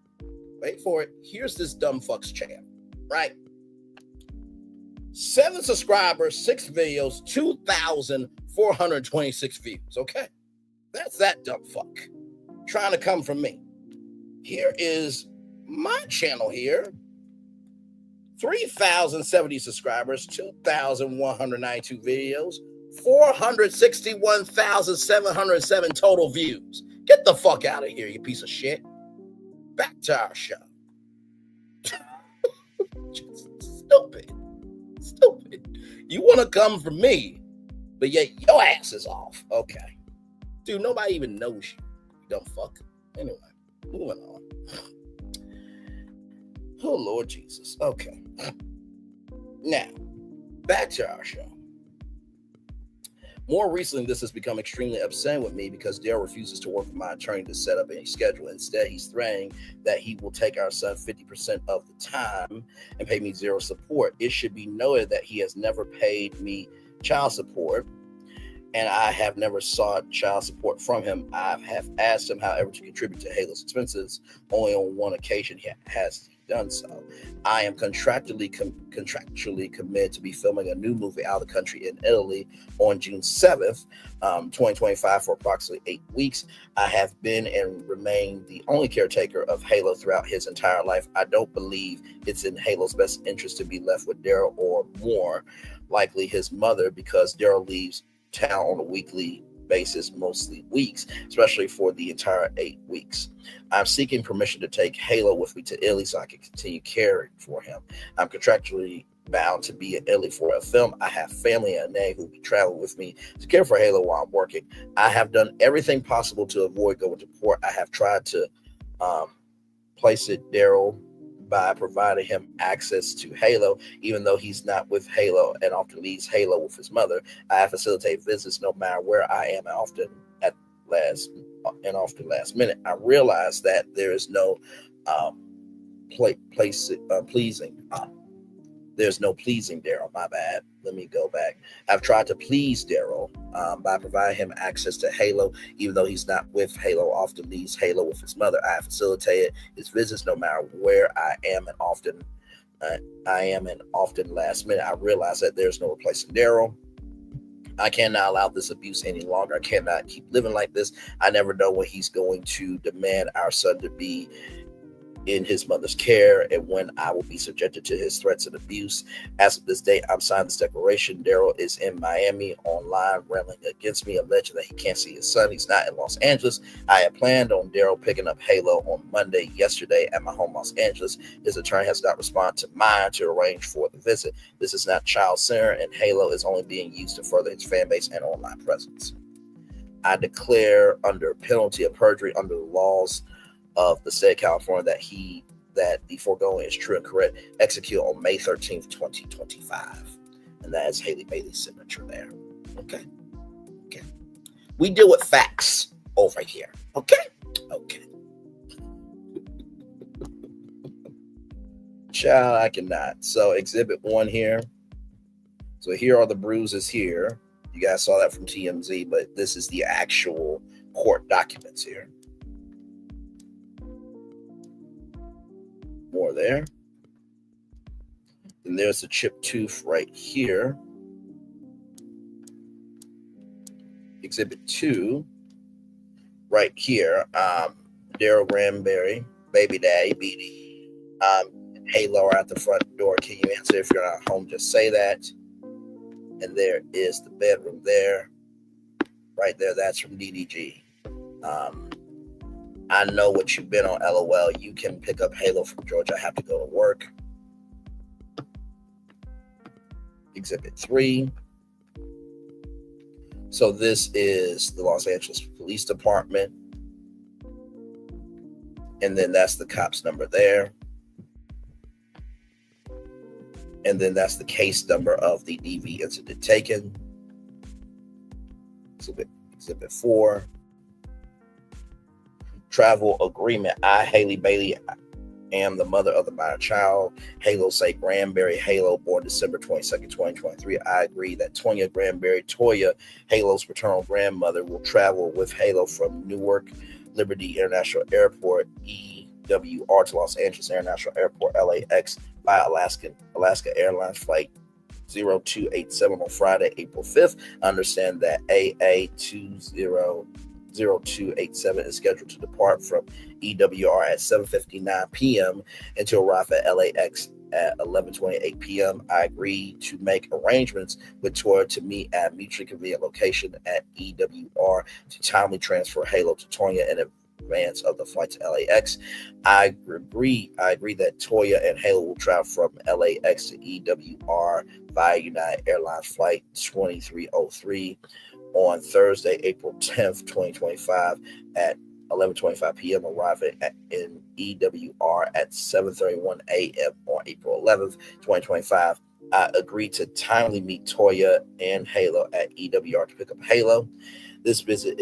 wait for it, here's this dumb fuck's channel, right? 7 subscribers, 6 videos, 2,426 views, okay? That's that dumb fuck trying to come from me. Here is my channel here 3,070 subscribers, 2,192 videos, 461,707 total views. Get the fuck out of here, you piece of shit. Back to our show. Stupid. You want to come from me, but yet your ass is off. Okay. Dude, nobody even knows you. You dumb fuck. Anyway, moving on. Oh, Lord Jesus. Okay. Now, back to our show. More recently, this has become extremely upsetting with me because Daryl refuses to work with my attorney to set up any schedule. Instead, he's threatening that he will take our son 50% of the time and pay me zero support. It should be noted that he has never paid me child support, and I have never sought child support from him. I have asked him, however, to contribute to Halo's expenses. Only on one occasion he has done so. I am contractually committed to be filming a new movie out of the country in Italy on June 7th, 2025 for approximately 8 weeks. I have been and remain the only caretaker of Halo throughout his entire life. I don't believe it's in Halo's best interest to be left with Daryl, or more likely his mother, because Daryl leaves town on a weekly basis, mostly weeks, especially for the entire 8 weeks. I'm seeking permission to take Halo with me to Italy so I can continue caring for him. I'm contractually bound to be in Italy for a film. I have family in LA who will be traveling with me to care for Halo while I'm working. I have done everything possible to avoid going to court. I have tried to place it Daryl by providing him access to Halo, even though he's not with Halo and often leaves Halo with his mother. I have facilitate visits no matter where I am, and often last minute. I realize that there is no pleasing. There's no pleasing Daryl. My bad. Let me go back. I've tried to please Daryl by providing him access to Halo, even though he's not with Halo, often leaves Halo with his mother. I have facilitated his visits no matter where I am, and often last minute. I realize that there's no replacing Daryl. I cannot allow this abuse any longer. I cannot keep living like this. I never know when he's going to demand our son to be in his mother's care and when I will be subjected to his threats and abuse. As of this date, I'm signing this declaration. Daryl is in Miami online railing against me, alleging that he can't see his son. He's not in Los Angeles. I had planned on Daryl picking up Halo on Monday, yesterday, at my home, Los Angeles. His attorney has not responded to mine to arrange for the visit. This is not child-centered, and Halo is only being used to further his fan base and online presence. I declare under penalty of perjury under the laws of the state of California that the foregoing is true and correct. Execute on May 13th, 2025. And that is Halle Bailey's signature there. Okay. We deal with facts over here. Okay. Child, I cannot. So exhibit 1 here. So here are the bruises here. You guys saw that from TMZ, but this is the actual court documents here. More there. And there's the chipped tooth right here. Exhibit 2 right here. Daryl Granberry, baby daddy, BD. Halo are at the front door. Can you answer? If you're not home, just say that. And there is the bedroom there. Right there, that's from DDG. I know what you've been on, LOL. You can pick up Halo from Georgia. I have to go to work. Exhibit 3. So this is the Los Angeles Police Department. And then that's the cop's number there. And then that's the case number of the DV incident taken. Exhibit 4. Travel agreement. I, Halle Bailey, am the mother of the minor child. Halo say Granberry, Halo, born December 22nd, 2023. I agree that Tonya Granberry, Toya, Halo's paternal grandmother, will travel with Halo from Newark Liberty International Airport, EWR, to Los Angeles International Airport, LAX, by Alaska Airlines Flight 0287 on Friday, April 5th. I understand that AA200287 is scheduled to depart from EWR at 7:59 p.m. and to arrive at LAX at 11:28 p.m. I agreed to make arrangements with Toya to meet at mutually convenient location at EWR to timely transfer Halo to Toya in advance of the flight to LAX. I agree that Toya and Halo will travel from LAX to EWR via United Airlines flight 2303 on Thursday, April 10th, 2025 at 11:25 p.m. arriving in EWR at 7:31 a.m. on April 11th, 2025. I agreed to timely meet Toya and Halo at EWR to pick up Halo. This visit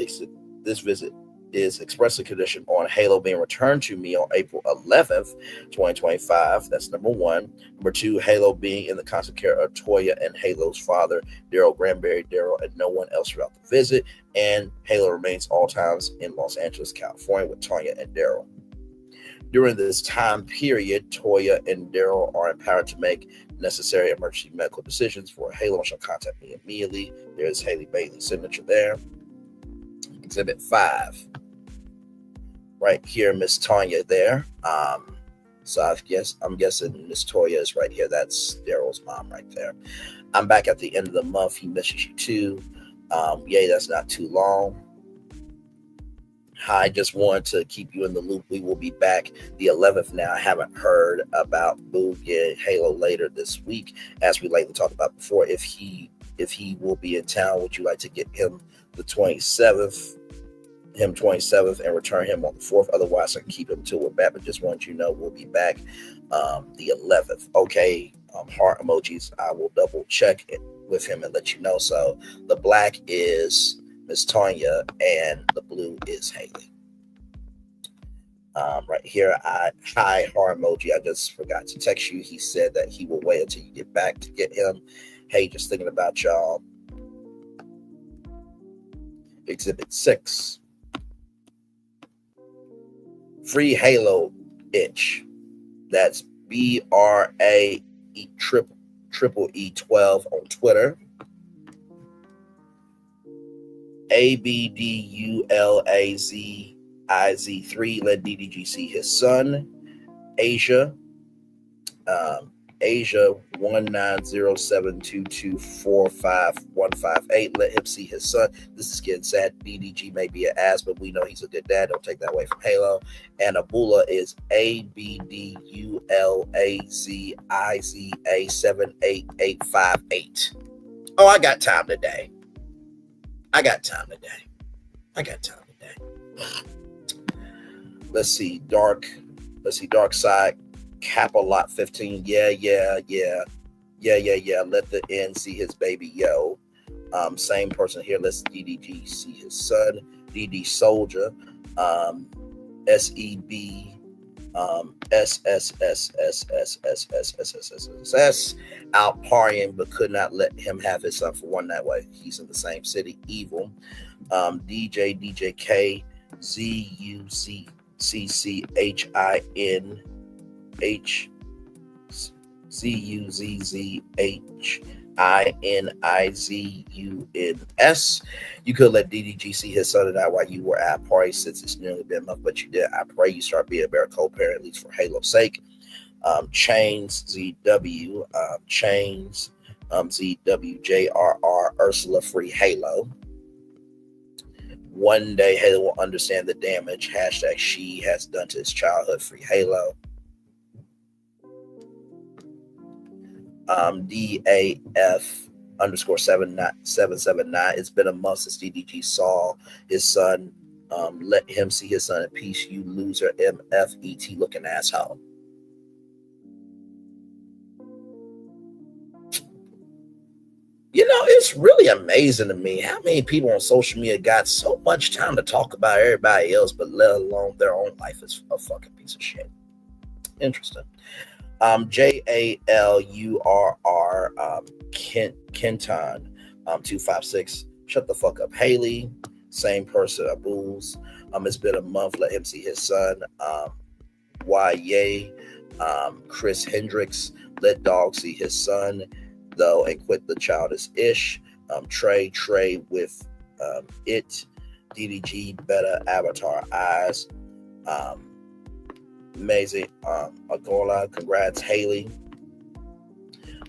is expressly conditioned on Halo being returned to me on April 11th, 2025. That's number one. Number two, Halo being in the constant care of Toya and Halo's father, Daryl Granberry, and no one else throughout the visit. And Halo remains all times in Los Angeles, California with Toya and Daryl. During this time period, Toya and Daryl are empowered to make necessary emergency medical decisions for Halo and shall contact me immediately. There's Halle Bailey's signature there. Exhibit 5. Right here, Miss Tonya there. So I'm guessing Miss Toya is right here. That's Daryl's mom right there. I'm back at the end of the month. He misses you too. Yay, that's not too long. I just wanted to keep you in the loop. We will be back the 11th now. I haven't heard about Boo getting Halo later this week, as we lately talked about before. If he will be in town, would you like to get him the 27th? Him 27th and return him on the 4th. Otherwise, I can keep him until we're back. But just want you to know we'll be back the 11th. Okay, heart emojis. I will double check it with him and let you know. So the black is Miss Tonya and the blue is Haley. Right here, hi heart emoji. I just forgot to text you. He said that he will wait until you get back to get him. Hey, just thinking about y'all. Exhibit 6. Free Halo itch. That's BRAE triple E12 on Twitter. ABDULAZIZ3 let DDG see his son. Asia 190722451558 let him see his son. This is getting sad. DDG may be an ass, but we know he's a good dad. Don't take that away from Halo. And Abula is ABDULAZIZA78858. Oh, I got time today. Let's see, Dark Side, Kappa Lot 15. Yeah. Let the N see his baby, yo. Same person here. Let's DDG see his son. DD Soldier, SEB, SSSSSSSSSSSS out partying, but could not let him have his son for one night while he's in the same city. Evil, DJK, ZUCCHINH CUZZHINIZUNS. You could let DDG see his son and I while you were at party, since it's nearly been a month, but you did. I pray you start being a better co-parent, at least for Halo's sake. Chains ZW, Chains ZWJRR Ursula Free Halo. One day Halo will understand the damage #she has done to his childhood. Free Halo. DAF _779. It's been a month since DDG saw his son. Let him see his son in peace, you loser. MFET looking asshole. You know, it's really amazing to me how many people on social media got so much time to talk about everybody else, but let alone their own life is a fucking piece of shit. Interesting. JALURR Kenton 256. Shut the fuck up, Haley. Same person, Abuls. It's been a month. Let him see his son. YA Chris Hendricks. Let dog see his son though and quit the childish ish. Trey with it. DDG better avatar eyes. Amazing. Agola, congrats, Haley.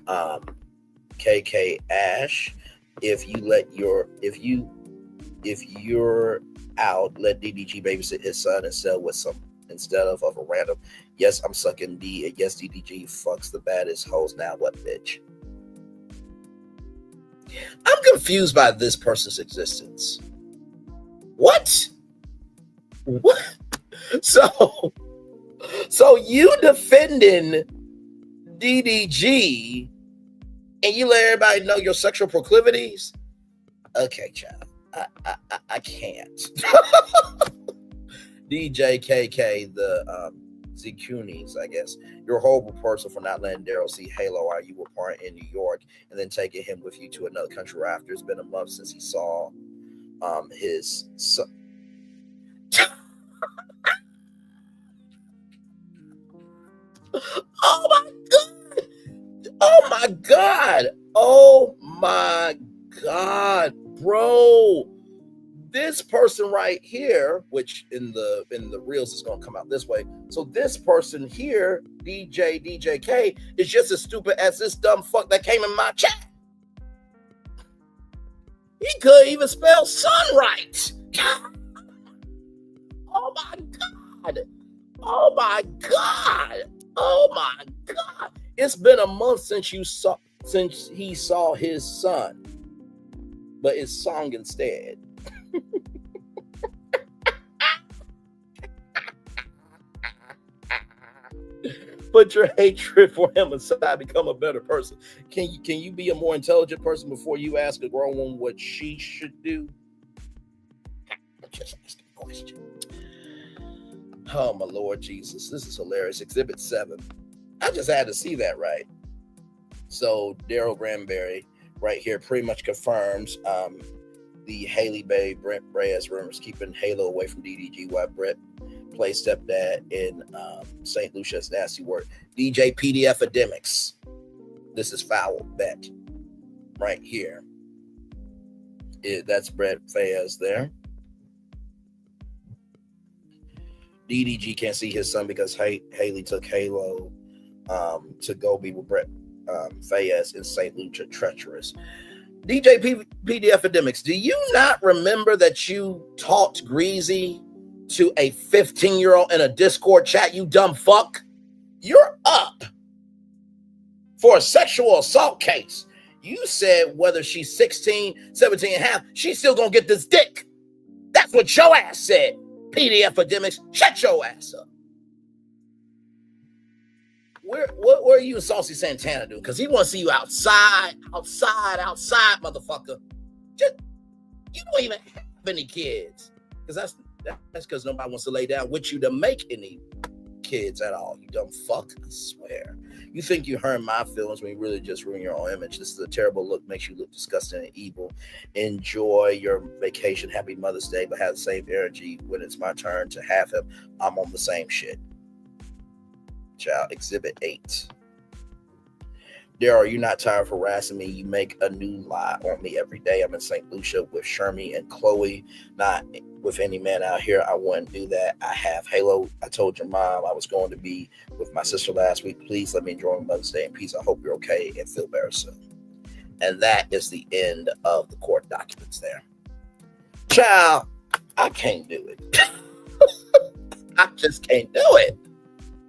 KK Ash, if you're out, let DDG babysit his son instead of a random. Yes, I'm sucking D, and yes, DDG fucks the baddest hoes. Now what, bitch? I'm confused by this person's existence. What? So you defending DDG and you let everybody know your sexual proclivities? Okay, child. I can't. DJ KK, the Zikunis, I guess. You're a horrible person for not letting Daryl see Halo while you were part in New York and then taking him with you to another country right after. It's been a month since he saw his son. Oh my God. Oh my God. Oh my God, bro. This person right here, which in the reels is going to come out this way. So this person here, DJK, is just as stupid as this dumb fuck that came in my chat. He couldn't even spell son right. Oh my God. Oh my God. Oh my God. It's been a month since he saw his son, but it's song instead. Put your hatred for him aside, become a better person. Can you be a more intelligent person before you ask a grown woman what she should do? I'm just asking a question. Oh my Lord Jesus, this is hilarious. Exhibit 7. I just had to see that, right? So Daryl Granberry right here pretty much confirms the Halle Bailey Brent Reyes rumors, keeping Halo away from DDG while Brett plays stepdad in St. Lucia's nasty work. DJ PDF Academics. This is foul bet right here. That's Brett Fayez there. DDG can't see his son because Haley took Halo to go be with Brett Fayez in St. Lucia. Treacherous. DJ PDF Academics, do you not remember that you talked greasy to a 15-year-old in a Discord chat, you dumb fuck? You're up for a sexual assault case. You said whether she's 16, 17 and a half, she's still gonna get this dick. That's what your ass said. PDF Academics, shut your ass up. What are you and Saucy Santana doing? Because he wants to see you outside, motherfucker. You don't even have any kids. Because that's because nobody wants to lay down with you to make any kids at all. You dumb fuck, I swear. You think you hurt my feelings when you really just ruin your own image. This is a terrible look, makes you look disgusting and evil. Enjoy your vacation. Happy Mother's Day, but have the same energy when it's my turn to have him. I'm on the same shit. Child, Exhibit 8. Daryl, you're not tired of harassing me. You make a new lie on me every day. I'm in St. Lucia with Shermie and Chloe, not with any man out here. I wouldn't do that. I have Halo. I told your mom I was going to be with my sister last week. Please let me enjoy Mother's Day in peace. I hope you're okay and feel better soon. And that is the end of the court documents there. Child, I can't do it. I just can't do it.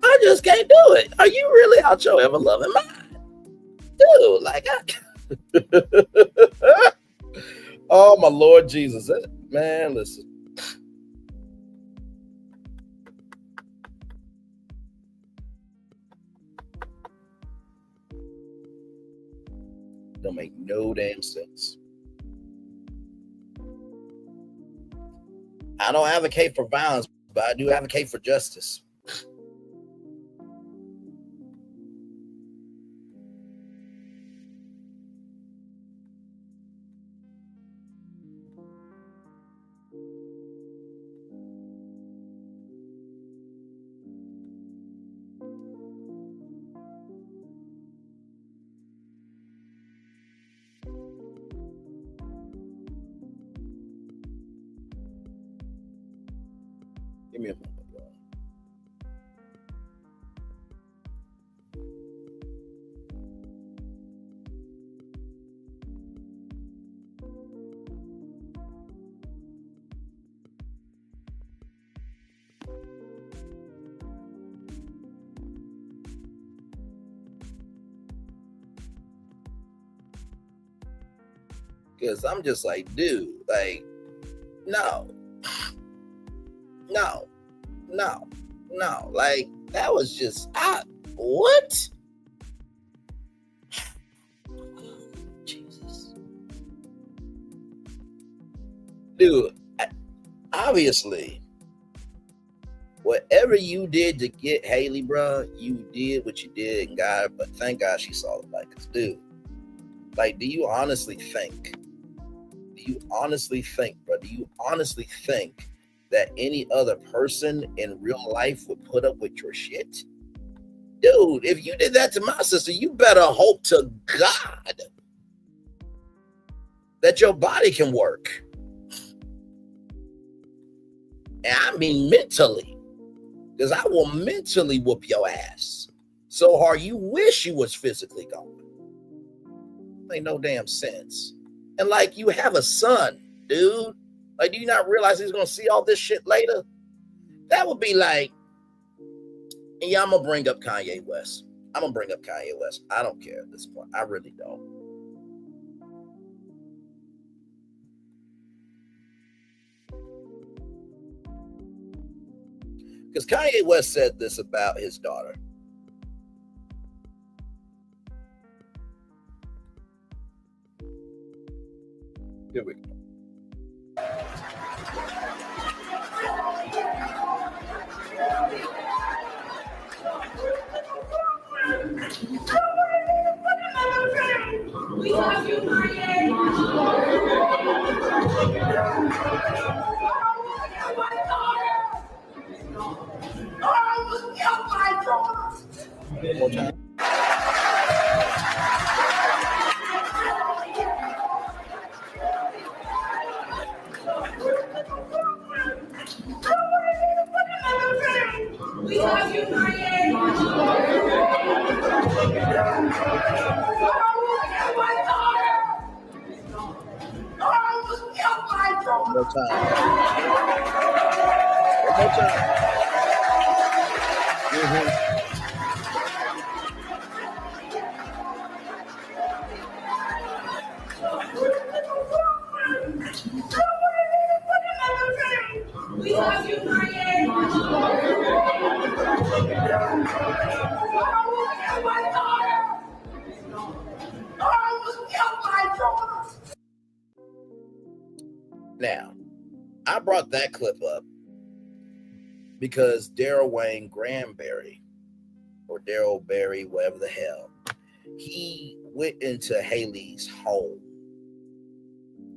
I just can't do it. Are you really out your ever loving mind? Dude, like oh my Lord Jesus. Man, listen. Don't make no damn sense. I don't advocate for violence, but I do advocate for justice. Give me a moment, y'all. Because I'm just like, dude, like, no. Like, that was just, what? Jesus. Dude, obviously, whatever you did to get Haley, bro, you did what you did, and God, but thank God she saw the light. Because, dude, like, do you honestly think, bro, that any other person in real life would put up with your shit? Dude, if you did that to my sister, you better hope to God that your body can work. And I mean mentally, because I will mentally whoop your ass so hard you wish you was physically gone. Ain't no damn sense. And like, you have a son, dude. Like, do you not realize he's gonna see all this shit later? That would be like, yeah, I'm gonna bring up Kanye West. I don't care at this point. I really don't. Because Kanye West said this about his daughter. Here we go. We love you, Kanye. One more time. We love you, Kanye. One more time. We love you, Kanye. Now, I brought that clip up because Daryl Wayne Granberry, or Daryl Berry, whatever the hell, he went into Haley's home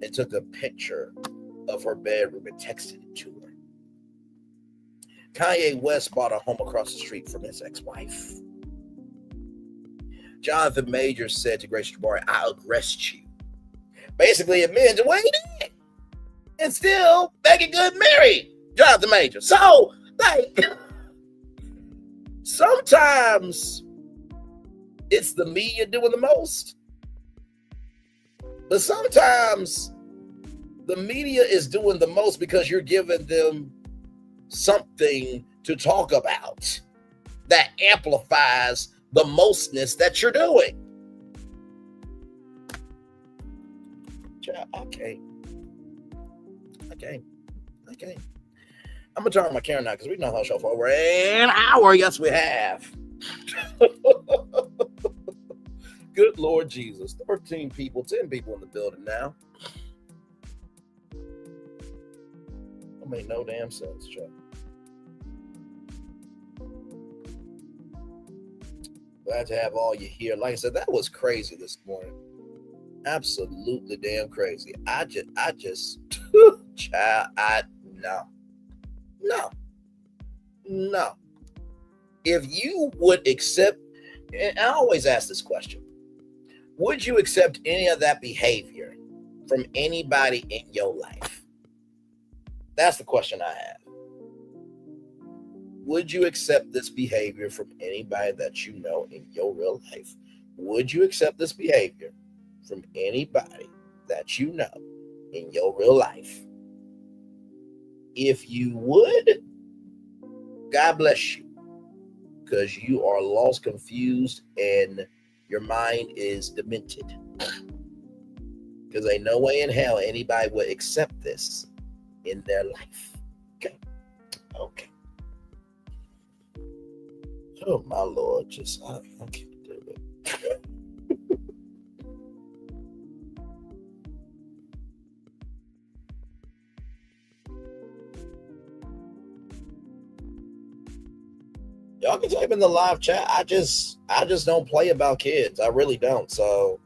and took a picture of her bedroom and texted it to her. Kanye West bought a home across the street from his ex-wife. Jonathan Majors said to Grace Jabari, "I'll arrest you." Basically admitting to what he did. And still Becky Good married Jonathan Majors. So, like, sometimes it's the media doing the most. But sometimes the media is doing the most because you're giving them something to talk about that amplifies the mostness that you're doing. Okay. I'm gonna turn on my camera now because we've done the whole show for over an hour. Yes, we have. Good Lord Jesus. 13 people, 10 people in the building now. That made no damn sense, Chuck. Glad to have all you here. Like I said, that was crazy this morning. Absolutely damn crazy. I just, child, no. If you would accept, and I always ask this question, would you accept any of that behavior from anybody in your life? That's the question I have. Would you accept this behavior from anybody that you know in your real life? Would you accept this behavior from anybody that you know in your real life? If you would, God bless you, because you are lost, confused, and your mind is demented. because ain't no way in hell anybody would accept this in their life. Okay. Oh my Lord, just I can't do it. Y'all can type in the live chat. I just don't play about kids. I really don't. So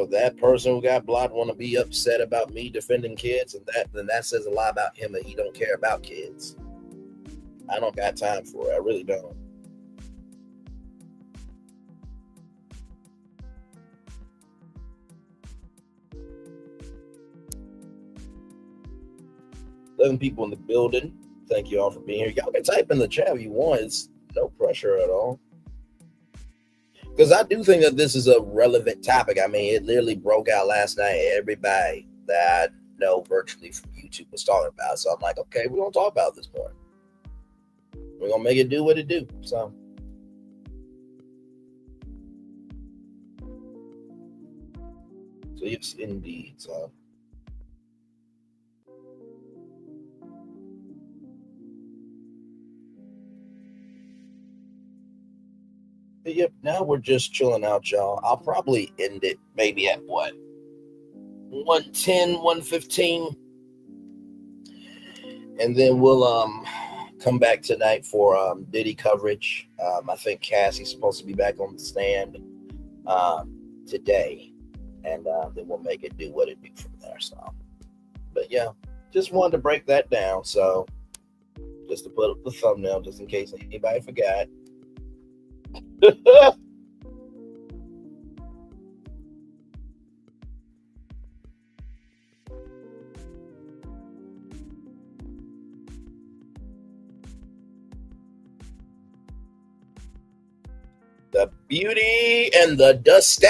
that person who got blocked want to be upset about me defending kids, and then that says a lot about him that he don't care about kids. I don't got time for it. I really don't. Seven people in the building. Thank you all for being here. Y'all can type in the chat if you want. It's no pressure at all. Because I do think that this is a relevant topic. I mean, it literally broke out last night. Everybody that I know virtually from YouTube was talking about. So I'm like, okay, we're going to talk about this more. We're going to make it do what it do. So yes, indeed. So yep, now we're just chilling out, y'all. I'll probably end it maybe at what? 110, 115. And then we'll come back tonight for Diddy coverage. I think Cassie's supposed to be back on the stand today. And then we'll make it do what it do from there. So, but yeah, just wanted to break that down. So just to put up the thumbnail, just in case anybody forgot. The beauty and the dusty.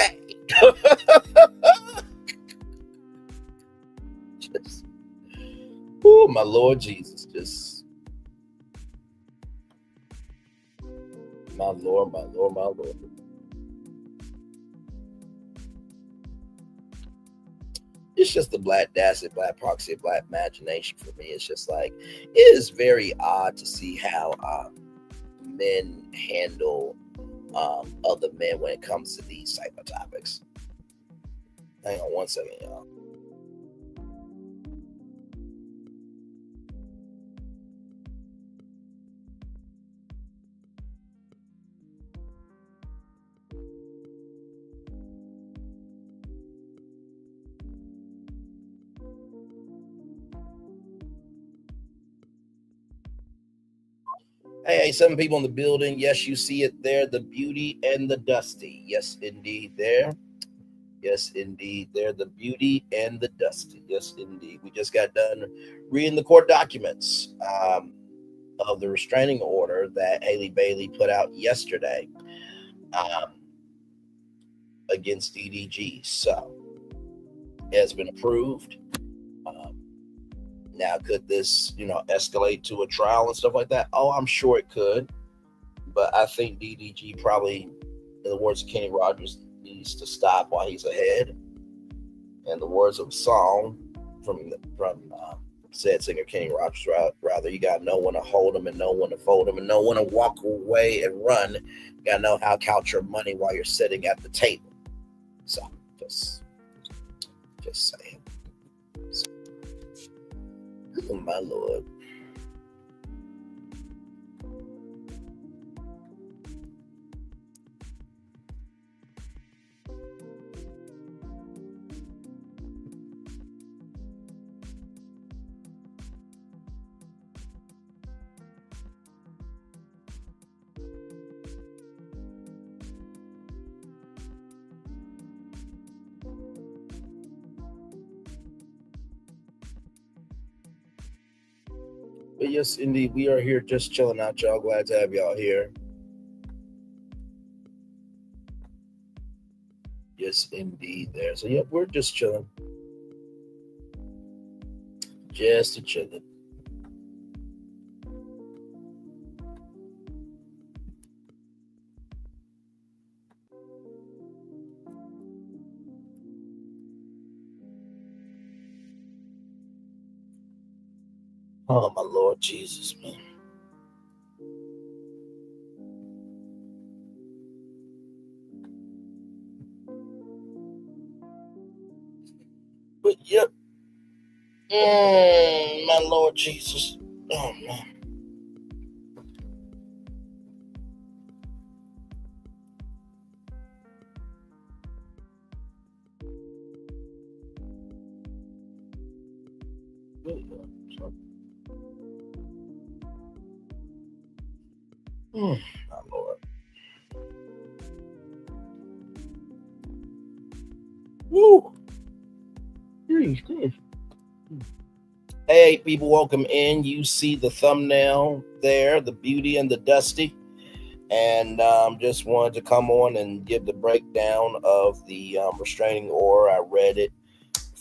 Oh, my Lord Jesus. Just my Lord, my Lord, my Lord. It's just the black dacity, black proxy, black imagination for me. It's just like, it is very odd to see how men handle other men when it comes to these type of topics. Hang on one second, y'all. Hey, 7 people in the building. Yes, you see it there. The beauty and the dusty. Yes, indeed, there. Yes, indeed, there. The beauty and the dusty. Yes, indeed. We just got done reading the court documents of the restraining order that Halle Bailey put out yesterday against DDG. So it has been approved. Now, could this, escalate to a trial and stuff like that? Oh, I'm sure it could. But I think DDG probably, in the words of Kenny Rogers, needs to stop while he's ahead. And the words of a song from said singer Kenny Rogers, rather, you got no one to hold him and no one to fold him and no one to walk away and run. You got to know how to count your money while you're sitting at the table. So, just saying. Oh, my Lord. But yes, indeed, we are here just chilling out, y'all. Glad to have y'all here. Yes, indeed, there. So, yep, we're just chilling. Just chilling. Oh my Lord Jesus, man. But yep. My Lord Jesus. Oh man. My Lord. Woo. Hey, people, welcome in. You see the thumbnail there, the Beauty and the Dusty. And just wanted to come on and give the breakdown of the restraining order. I read it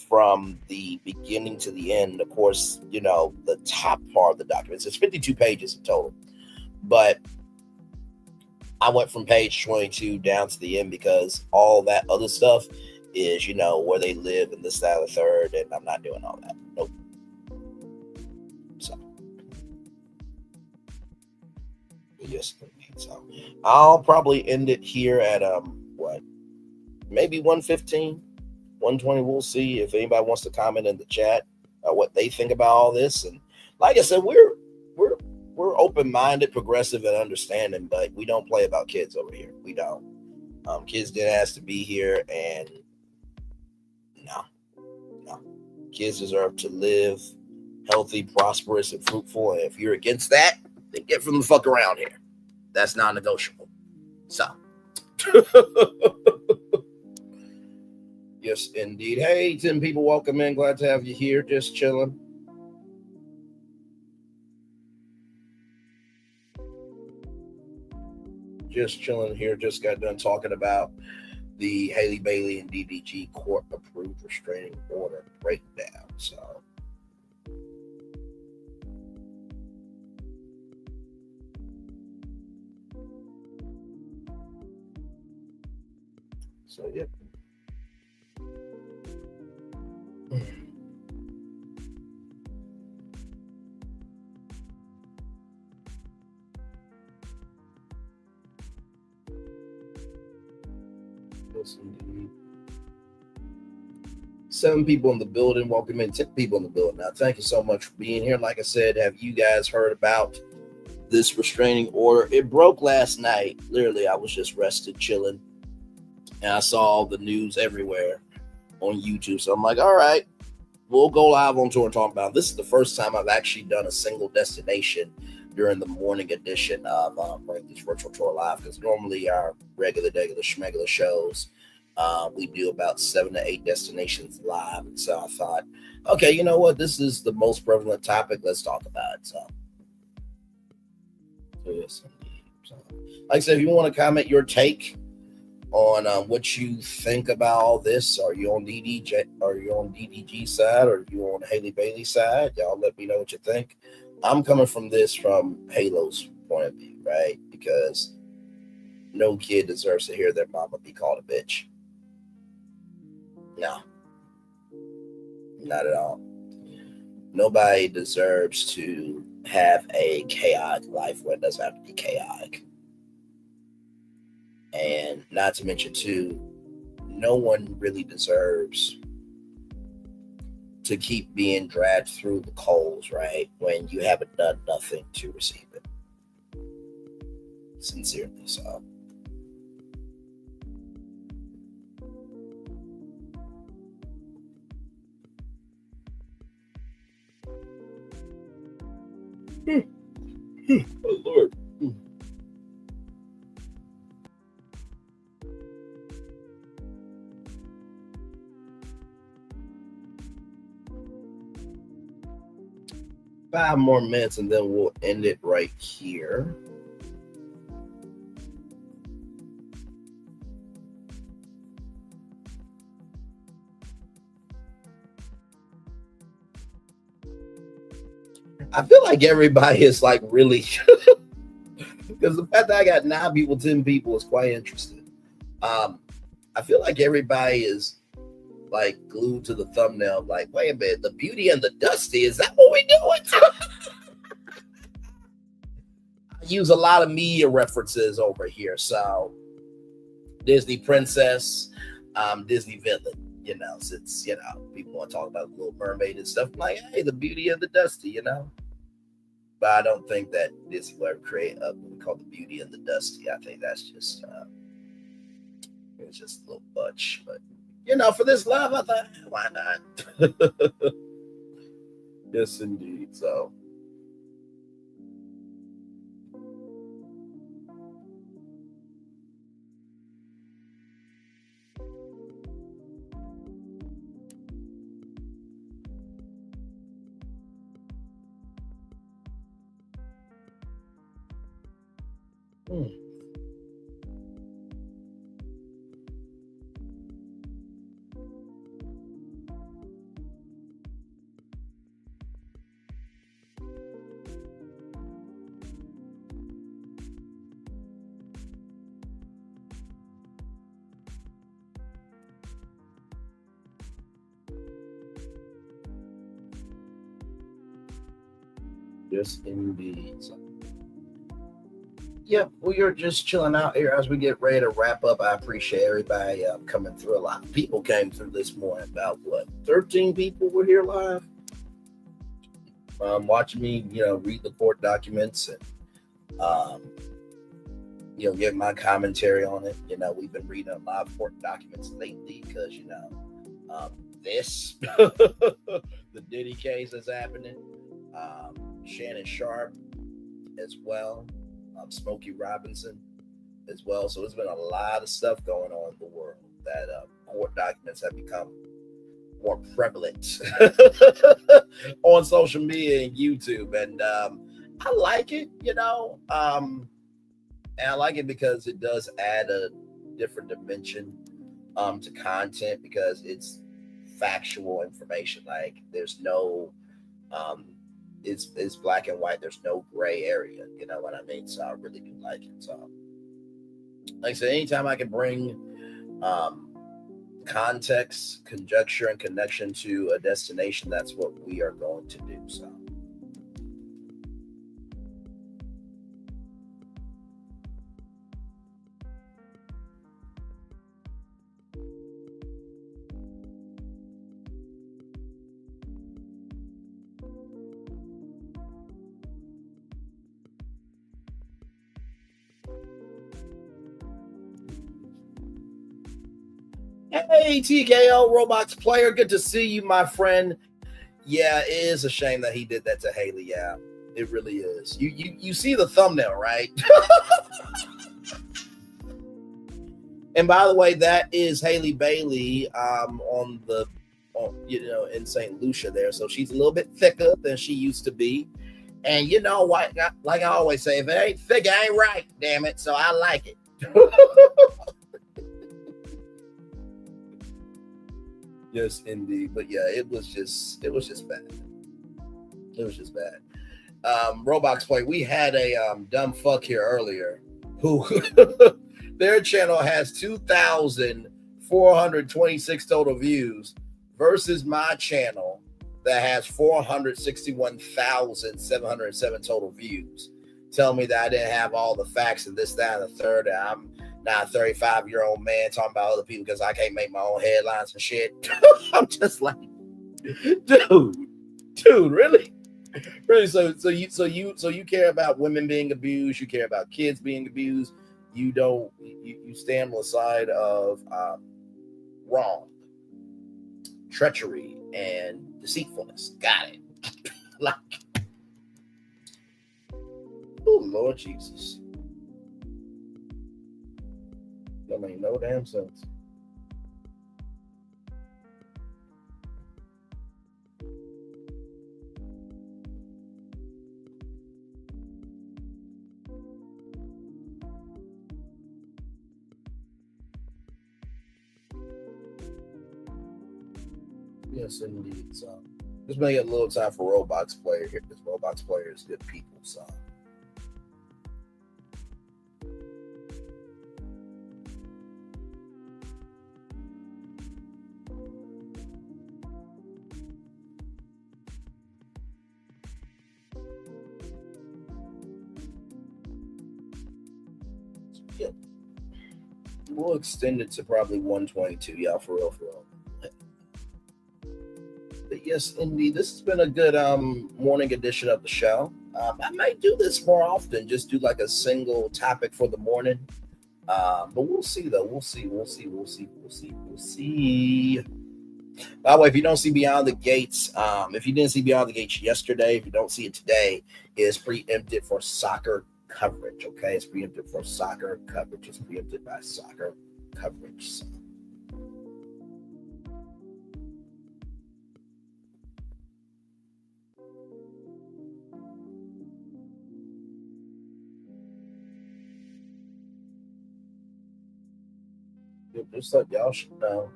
from the beginning to the end. Of course, you know, the top part of the document. It's 52 pages in total. But I went from page 22 down to the end because all that other stuff is, you know, where they live and this, that, and the third. And I'm not doing all that. Nope. So, yes, so I'll probably end it here at maybe 115, 120. We'll see if anybody wants to comment in the chat what they think about all this. And like I said, we're open-minded, progressive, and understanding, but we don't play about kids over here. We don't. Kids didn't ask to be here, and no. Kids deserve to live healthy, prosperous, and fruitful. And if you're against that, then get from the fuck around here. That's non-negotiable. So, yes, indeed. Hey, 10 people, welcome in. Glad to have you here. Just chilling. Just chilling here. Just got done talking about the Halle Bailey and DDG court-approved restraining order breakdown. So yeah. Yes, indeed. 7 people in the building. Welcome in. 10 people in the building. Now, thank you so much for being here. Like I said, have you guys heard about this restraining order? It broke last night. Literally, I was just rested, chilling, and I saw the news everywhere on YouTube. So I'm like, all right, we'll go live on tour and talk about it. This is the first time I've actually done a single destination during the morning edition of this virtual tour live, because normally our regular schmegular shows, we do about 7 to 8 destinations live. And so I thought, okay, you know what? This is the most prevalent topic. Let's talk about it. So yes, indeed. So, like I said, if you want to comment your take on what you think about all this, are you on DDG? Are you on DDG side, or are you on Halle Bailey side? Y'all let me know what you think. I'm coming from this from Halo's point of view, right? Because no kid deserves to hear their mama be called a bitch. No, not at all. Nobody deserves to have a chaotic life where it doesn't have to be chaotic. And not to mention, too, no one really deserves to keep being dragged through the coals, right, when you haven't done nothing to receive it. Sincerely, so. Oh, Lord. 5 more minutes and then we'll end it right here. I feel like everybody is like really, because the fact that I got 9 people, 10 people is quite interesting. I feel like everybody is like glued to the thumbnail, like, wait a minute, the Beauty and the Dusty, is that what we doing? use a lot of media references over here. So Disney princess, Disney villain. You know, since people want to talk about the Little Mermaid and stuff, I'm like, hey, the Beauty and the Dusty, But I don't think that Disney will ever create a movie called The Beauty and the Dusty. I think that's just it's just a little butch. But for this love, I thought, why not? Yes, indeed. So. Yes, indeed. So, we are just chilling out here as we get ready to wrap up. I appreciate everybody coming through. A lot of people came through this morning. About 13 people were here live, watching me, read the court documents and give my commentary on it. We've been reading a lot of court documents lately because this the Diddy case is happening. Shannon Sharp as well, Smokey Robinson as well. So there's been a lot of stuff going on in the world that court documents have become more prevalent on social media and YouTube. And I like it, and I like it because it does add a different dimension to content because it's factual information. Like there's no it's black and white. There's no gray area. You know what I mean? So I really do like it. So like I said, anytime I can bring context, conjecture, and connection to a destination, that's what we are going to do. So hey, TKO Roblox player, good to see you, my friend. Yeah, it is a shame that he did that to Haley. Yeah, it really is. You see the thumbnail, right? And by the way, that is Halle Bailey in St. Lucia there. So she's a little bit thicker than she used to be. And you know what? Like I always say, if it ain't thick, it ain't right, damn it. So I like it. Yes, indeed. But yeah, it was just bad. It was just bad. Roblox play. We had a dumb fuck here earlier who their channel has 2,426 total views versus my channel that has 461,707 total views. Tell me that I didn't have all the facts and this, that, and the third. And I'm not a 35-year-old man talking about other people because I can't make my own headlines and shit. I'm just like, dude, really? Really? So you care about women being abused, you care about kids being abused, you stand on the side of wrong, treachery, and deceitfulness. Got it. Like, oh Lord Jesus. That make no damn sense. Yes, indeed. So just make it a little time for Roblox player here because Roblox player is good people. So. Yep. We'll extend it to probably 122. Yeah, for real, for real. But yes, indeed, this has been a good morning edition of the show. I might do this more often, just do like a single topic for the morning. But we'll see, though. We'll see. By the way, if you don't see Beyond the Gates, if you didn't see Beyond the Gates yesterday, if you don't see it today, it's preempted for soccer coverage. Okay, it's preempted for soccer coverage. It's preempted by soccer coverage. So. Just like y'all should know.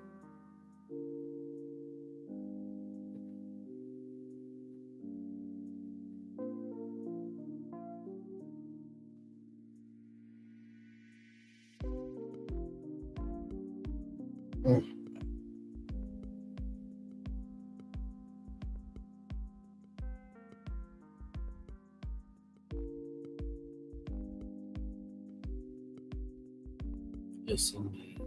Yes, indeed.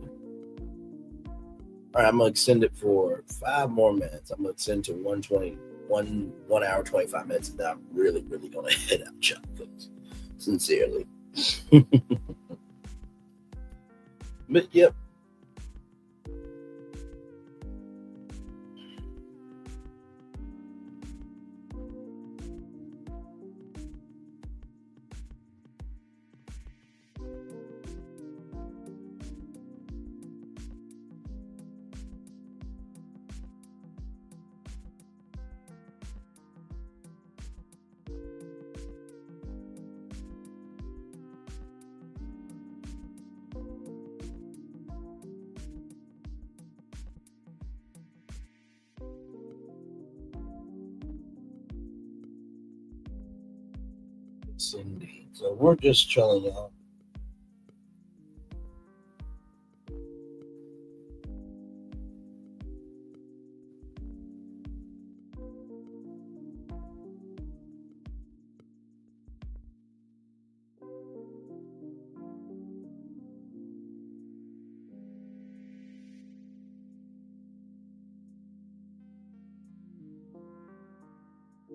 All right, I'm gonna extend it for 5 more minutes. I'm gonna extend to 1 hour 25 minutes, and then I'm really gonna head out, Chuck. Sincerely. But yep. Indeed. So we're just chilling out.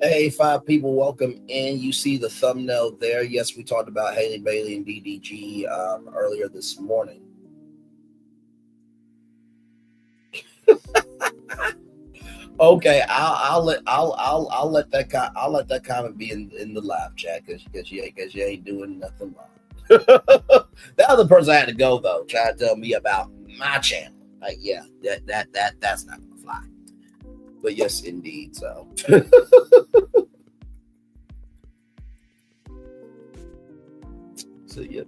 Hey, 5 people, welcome in. You see the thumbnail there. Yes, we talked about Halle Bailey and DDG earlier this morning. Okay, I'll let that comment be in the live chat because you ain't doing nothing wrong. The other person had to go though, trying to tell me about my channel. Like, yeah, that's not gonna fly. But yes, indeed. So. So yeah.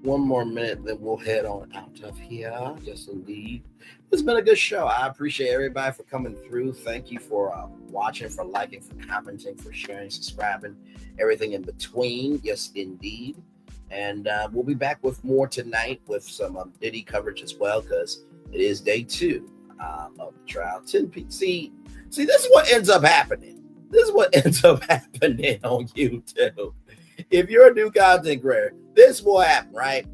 One more minute, then we'll head on out of here. Yes, indeed. It's been a good show. I appreciate everybody for coming through. Thank you for watching, for liking, for commenting, for sharing, subscribing, everything in between. Yes, indeed. And we'll be back with more tonight with some Diddy coverage as well, because it is day 2 of the trial. 10 people. See, this is what ends up happening. This is what ends up happening on YouTube. If you're a new content creator, this will happen, right?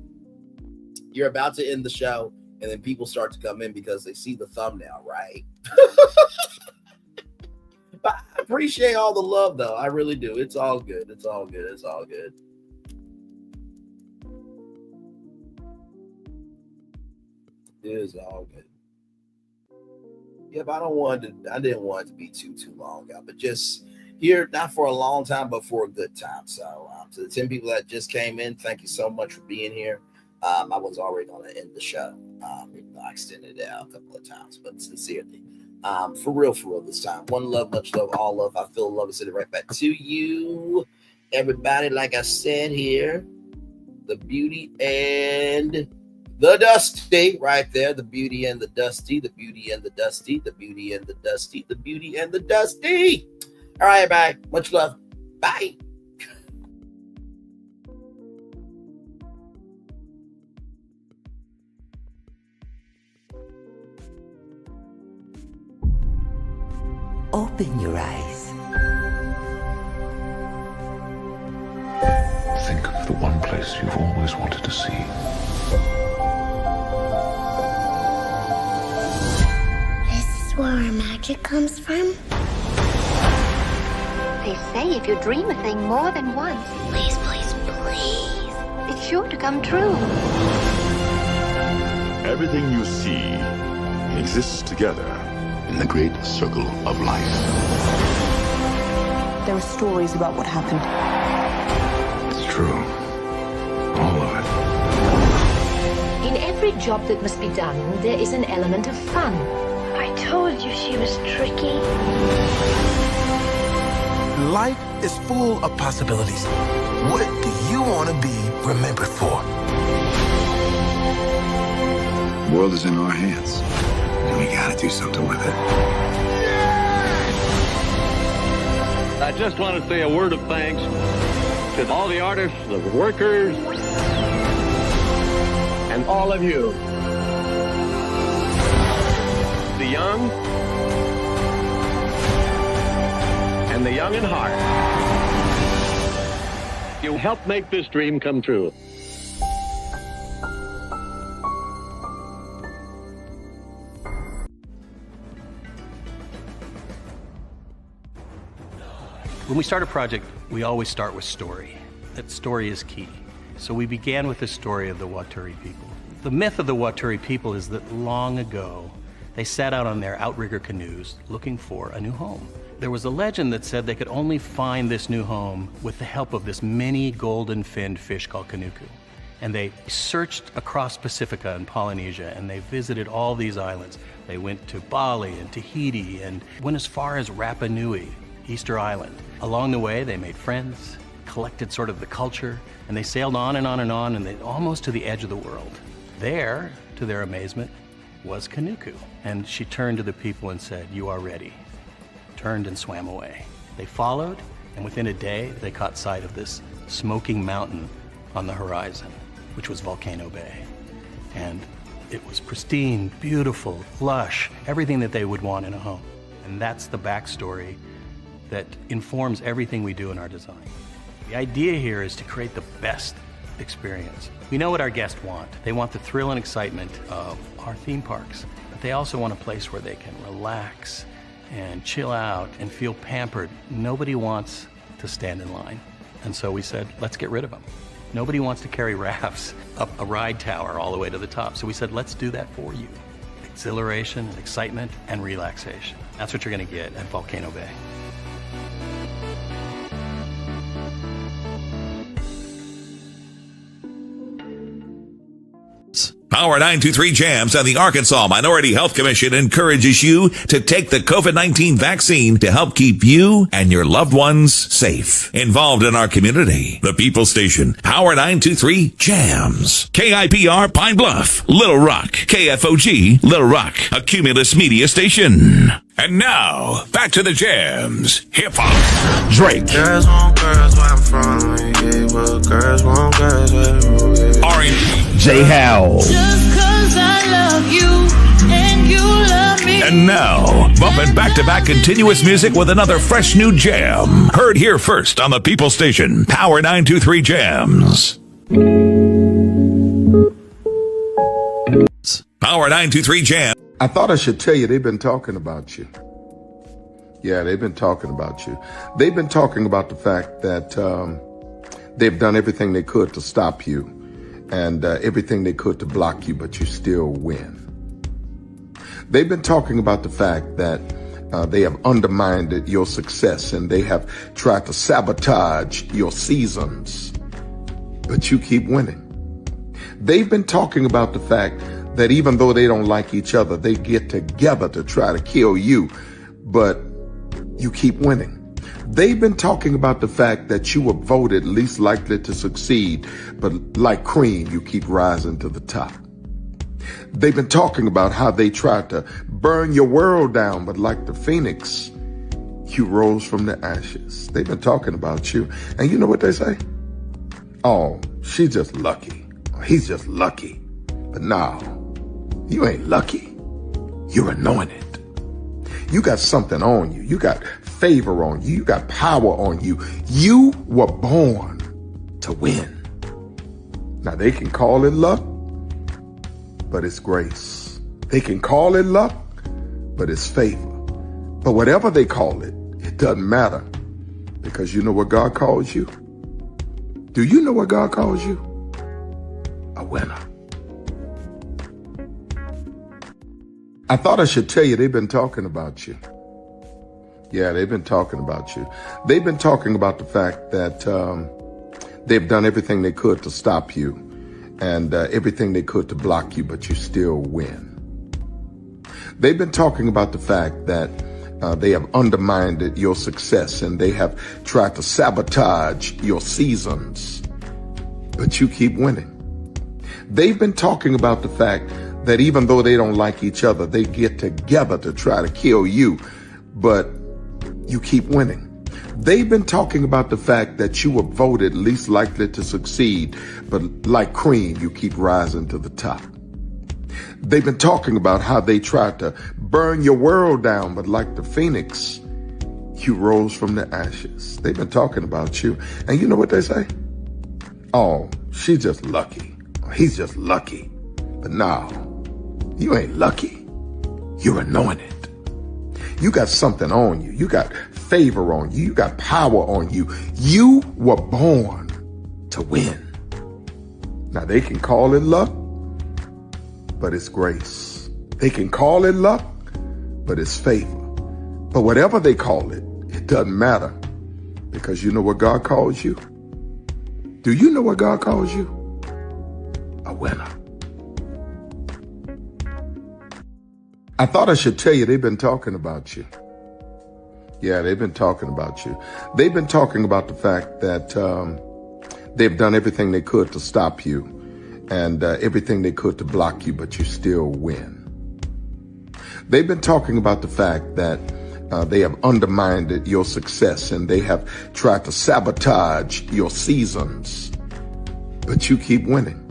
You're about to end the show, and then people start to come in because they see the thumbnail, right? But I appreciate all the love, though. I really do. It's all good. It's all good. It's all good. It is all good. Yep, I didn't want it to be too long, y'all, but just here, not for a long time, but for a good time. So to the 10 people that just came in, thank you so much for being here. I was already going to end the show. Even though I extended it out a couple of times, but sincerely, for real this time. One love, much love, all love. I feel love and send it right back to you, everybody. Like I said here, the beauty and the dusty right there. The beauty and the dusty, the beauty and the dusty, the beauty and the dusty, the beauty and the dusty. All right, bye. Much love. Bye. Open your eyes. Think of the one place you've always wanted to see. This is where our magic comes from? They say if you dream a thing more than once, Please, please, please. it's sure to come true. Everything you see exists together in the great circle of life. There are stories about what happened. It's true. All of it. In every job that must be done, there is an element of fun. I told you she was tricky. Life is full of possibilities. What do you want to be remembered for? The world is in our hands, and we gotta do something with it. I just want to say a word of thanks to all the artists, the workers, and all of you. The young and the young in heart. You helped make this dream come true. When we start a project, we always start with story. That story is key. So we began with the story of the Waturi people. The myth of the Waturi people is that long ago, they set out on their outrigger canoes looking for a new home. There was a legend that said they could only find this new home with the help of this mini golden-finned fish called kanuku. And they searched across Pacifica and Polynesia, and they visited all these islands. They went to Bali and Tahiti and went as far as Rapa Nui, Easter Island. Along the way, they made friends, collected sort of the culture, and they sailed on and on and on, and they almost to the edge of the world. There, to their amazement, was Kanuku. And she turned to the people and said, "You are ready." Turned and swam away. They followed, and within a day, they caught sight of this smoking mountain on the horizon, which was Volcano Bay. And it was pristine, beautiful, lush, everything that they would want in a home. And that's the backstory that informs everything we do in our design. The idea here is to create the best experience. We know what our guests want. They want the thrill and excitement of our theme parks, but they also want a place where they can relax and chill out and feel pampered. Nobody wants to stand in line. And so we said, let's get rid of them. Nobody wants to carry rafts up a ride tower all the way to the top. So we said, let's do that for you. Exhilaration, and excitement, and relaxation. That's what you're gonna get at Volcano Bay. Power 923 Jams and the Arkansas Minority Health Commission encourages you to take the COVID-19 vaccine to help keep you and your loved ones safe. Involved in our community, the People Station, Power 923 Jams. KIPR Pine Bluff, Little Rock, KFOG, Little Rock, a Cumulus Media Station. And now, back to the jams. Hip-hop. Drake. Girls want girls where I'm from. Yeah, well, girls want girls where I'm from. R&B. J. Howell. Just 'cause I love you and you love me. And now, bumping back-to-back continuous music with another fresh new jam. Heard here first on the People Station, Power 923 Jams. Power 923 Jams. I thought I should tell you they've been talking about you. Yeah, they've been talking about you. They've been talking about the fact that they've done everything they could to stop you and everything they could to block you, but you still win. They've been talking about the fact that they have undermined your success and they have tried to sabotage your seasons, but you keep winning. They've been talking about the fact that even though they don't like each other, they get together to try to kill you, but you keep winning. They've been talking about the fact that you were voted least likely to succeed, but like cream, you keep rising to the top. They've been talking about how they tried to burn your world down, but like the phoenix, you rose from the ashes. They've been talking about you, and you know what they say? Oh, she's just lucky. He's just lucky. But no, you ain't lucky. You're anointed. You got something on you. You got favor on you. You got power on you. You were born to win. Now, they can call it luck, but it's grace. They can call it luck, but it's favor. But whatever they call it, it doesn't matter, because you know what God calls you? Do you know what God calls you? A winner. I thought I should tell you, they've been talking about you. Yeah, they've been talking about you. They've been talking about the fact that they've done everything they could to stop you and everything they could to block you, but you still win. They've been talking about the fact that they have undermined your success and they have tried to sabotage your seasons, but you keep winning. They've been talking about the fact that even though they don't like each other, they get together to try to kill you, but you keep winning. They've been talking about the fact that you were voted least likely to succeed, but like cream, you keep rising to the top. They've been talking about how they tried to burn your world down, but like the phoenix, you rose from the ashes. They've been talking about you. And you know what they say? Oh, she's just lucky. He's just lucky. But no, you ain't lucky. You're anointed. You got something on you. You got favor on you. You got power on you. You were born to win. Now, they can call it luck, but it's grace. They can call it luck, but it's favor. But whatever they call it, it doesn't matter, because you know what God calls you? Do you know what God calls you? A winner. I thought I should tell you, they've been talking about you. Yeah, they've been talking about you. They've been talking about the fact that they've done everything they could to stop you and everything they could to block you, but you still win. They've been talking about the fact that they have undermined your success and they have tried to sabotage your seasons, but you keep winning.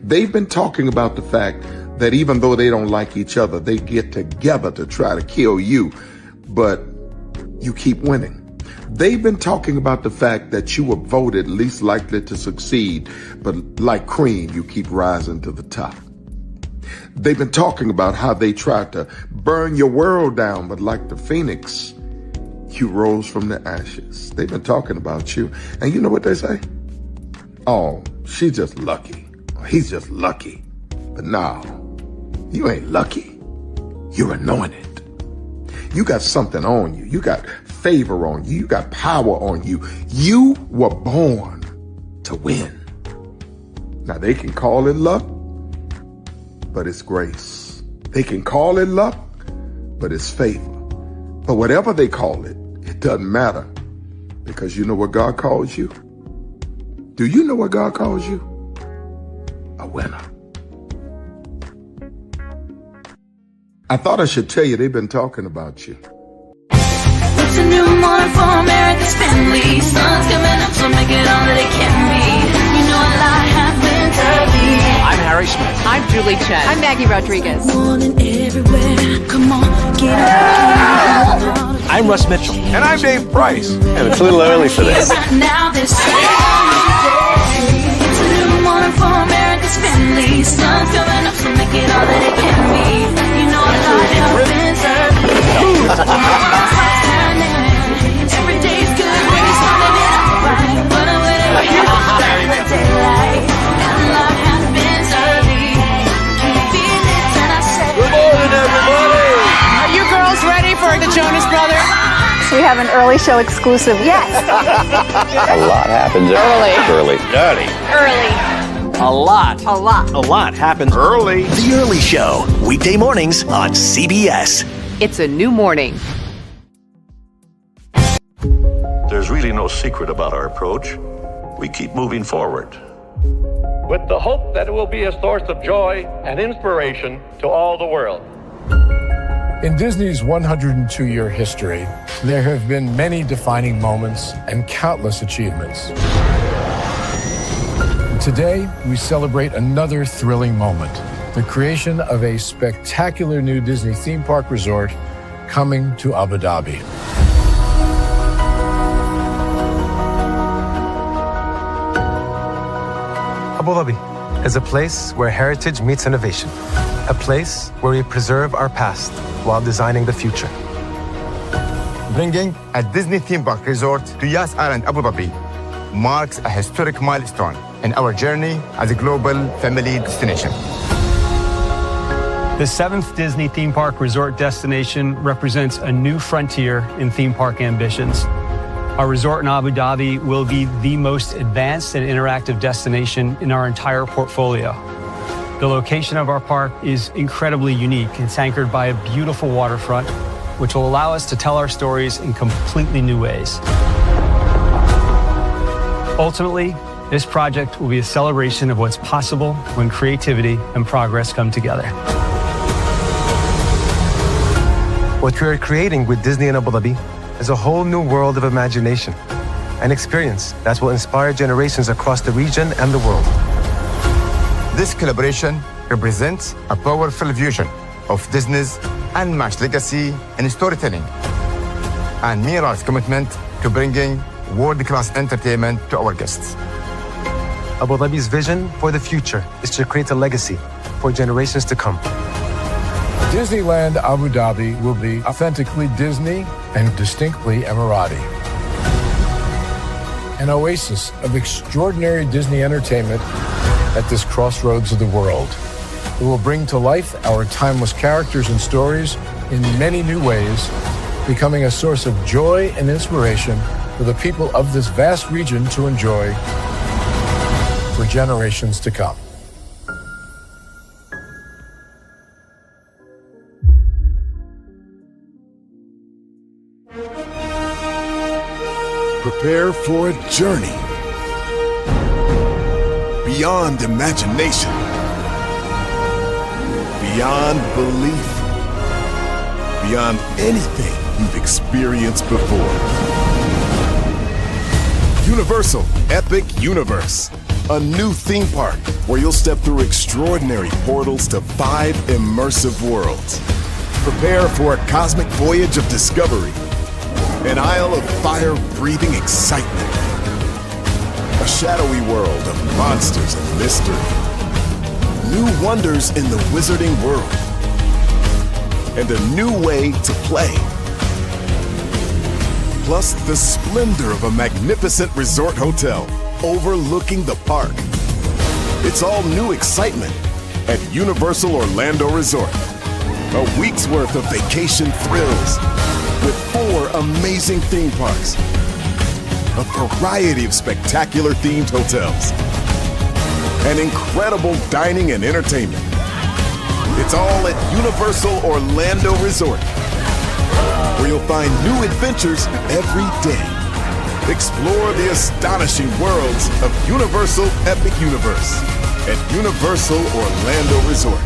They've been talking about the fact that even though they don't like each other, they get together to try to kill you, but you keep winning. They've been talking about the fact that you were voted least likely to succeed, but like cream, you keep rising to the top. They've been talking about how they tried to burn your world down, but like the phoenix, you rose from the ashes. They've been talking about you. And you know what they say? Oh, she's just lucky. He's just lucky. But no, you ain't lucky. You're anointed. You got something on you. You got favor on you. You got power on you. You were born to win. Now, they can call it luck, but it's grace. They can call it luck, but it's favor. But whatever they call it, it doesn't matter, because you know what God calls you? Do you know what God calls you? A winner. I thought I should tell you, they've been talking about you. It's a new morning for America's family. Sun's coming up, so make it all that it can be. You know a lot happens early. I'm Harry Smith. I'm Julie Chen. I'm Maggie Rodriguez. Morning everywhere. Come on, get up. I'm Russ Mitchell. And I'm Dave Price. And it's a little early for this. Now this it's a new morning for America's family. Sun's coming up, so make it all that it can be. You know a lot happens early. Every day's good when you're starting it off right. But whenever you're starting the daylight, and a lot happens early. Can you feel it? And I say, Good morning, everybody. Are you girls ready for the Jonas Brothers? We have an early show exclusive. Yes. A lot happens early. Early. A lot happens early. The Early Show, weekday mornings on CBS. It's a new morning. There's really no secret about our approach. We keep moving forward. With the hope that it will be a source of joy and inspiration to all the world. In Disney's 102-year history, there have been many defining moments and countless achievements. Today, we celebrate another thrilling moment, the creation of a spectacular new Disney theme park resort coming to Abu Dhabi. Abu Dhabi is a place where heritage meets innovation, a place where we preserve our past while designing the future. Bringing a Disney theme park resort to Yas Island, Abu Dhabi marks a historic milestone in our journey as a global family destination. The 7th Disney theme park resort destination represents a new frontier in theme park ambitions. Our resort in Abu Dhabi will be the most advanced and interactive destination in our entire portfolio. The location of our park is incredibly unique. It's anchored by a beautiful waterfront, which will allow us to tell our stories in completely new ways. Ultimately, this project will be a celebration of what's possible when creativity and progress come together. What we are creating with Disney in Abu Dhabi is a whole new world of imagination, an experience that will inspire generations across the region and the world. This collaboration represents a powerful fusion of Disney's unmatched legacy in storytelling and Mira's commitment to bringing world-class entertainment to our guests. Abu Dhabi's vision for the future is to create a legacy for generations to come. Disneyland Abu Dhabi will be authentically Disney and distinctly Emirati. An oasis of extraordinary Disney entertainment at this crossroads of the world. It will bring to life our timeless characters and stories in many new ways, becoming a source of joy and inspiration for the people of this vast region to enjoy for generations to come. Prepare for a journey beyond imagination, beyond belief, beyond anything you've experienced before. Universal Epic Universe, a new theme park where you'll step through extraordinary portals to 5 immersive worlds. Prepare for a cosmic voyage of discovery, an isle of fire-breathing excitement, a shadowy world of monsters and mystery, new wonders in the wizarding world, and a new way to play. Plus the splendor of a magnificent resort hotel overlooking the park. It's all new excitement at Universal Orlando Resort. A week's worth of vacation thrills with 4 amazing theme parks, a variety of spectacular themed hotels, and incredible dining and entertainment. It's all at Universal Orlando Resort, where you'll find new adventures every day. Explore the astonishing worlds of Universal Epic Universe at Universal Orlando Resort.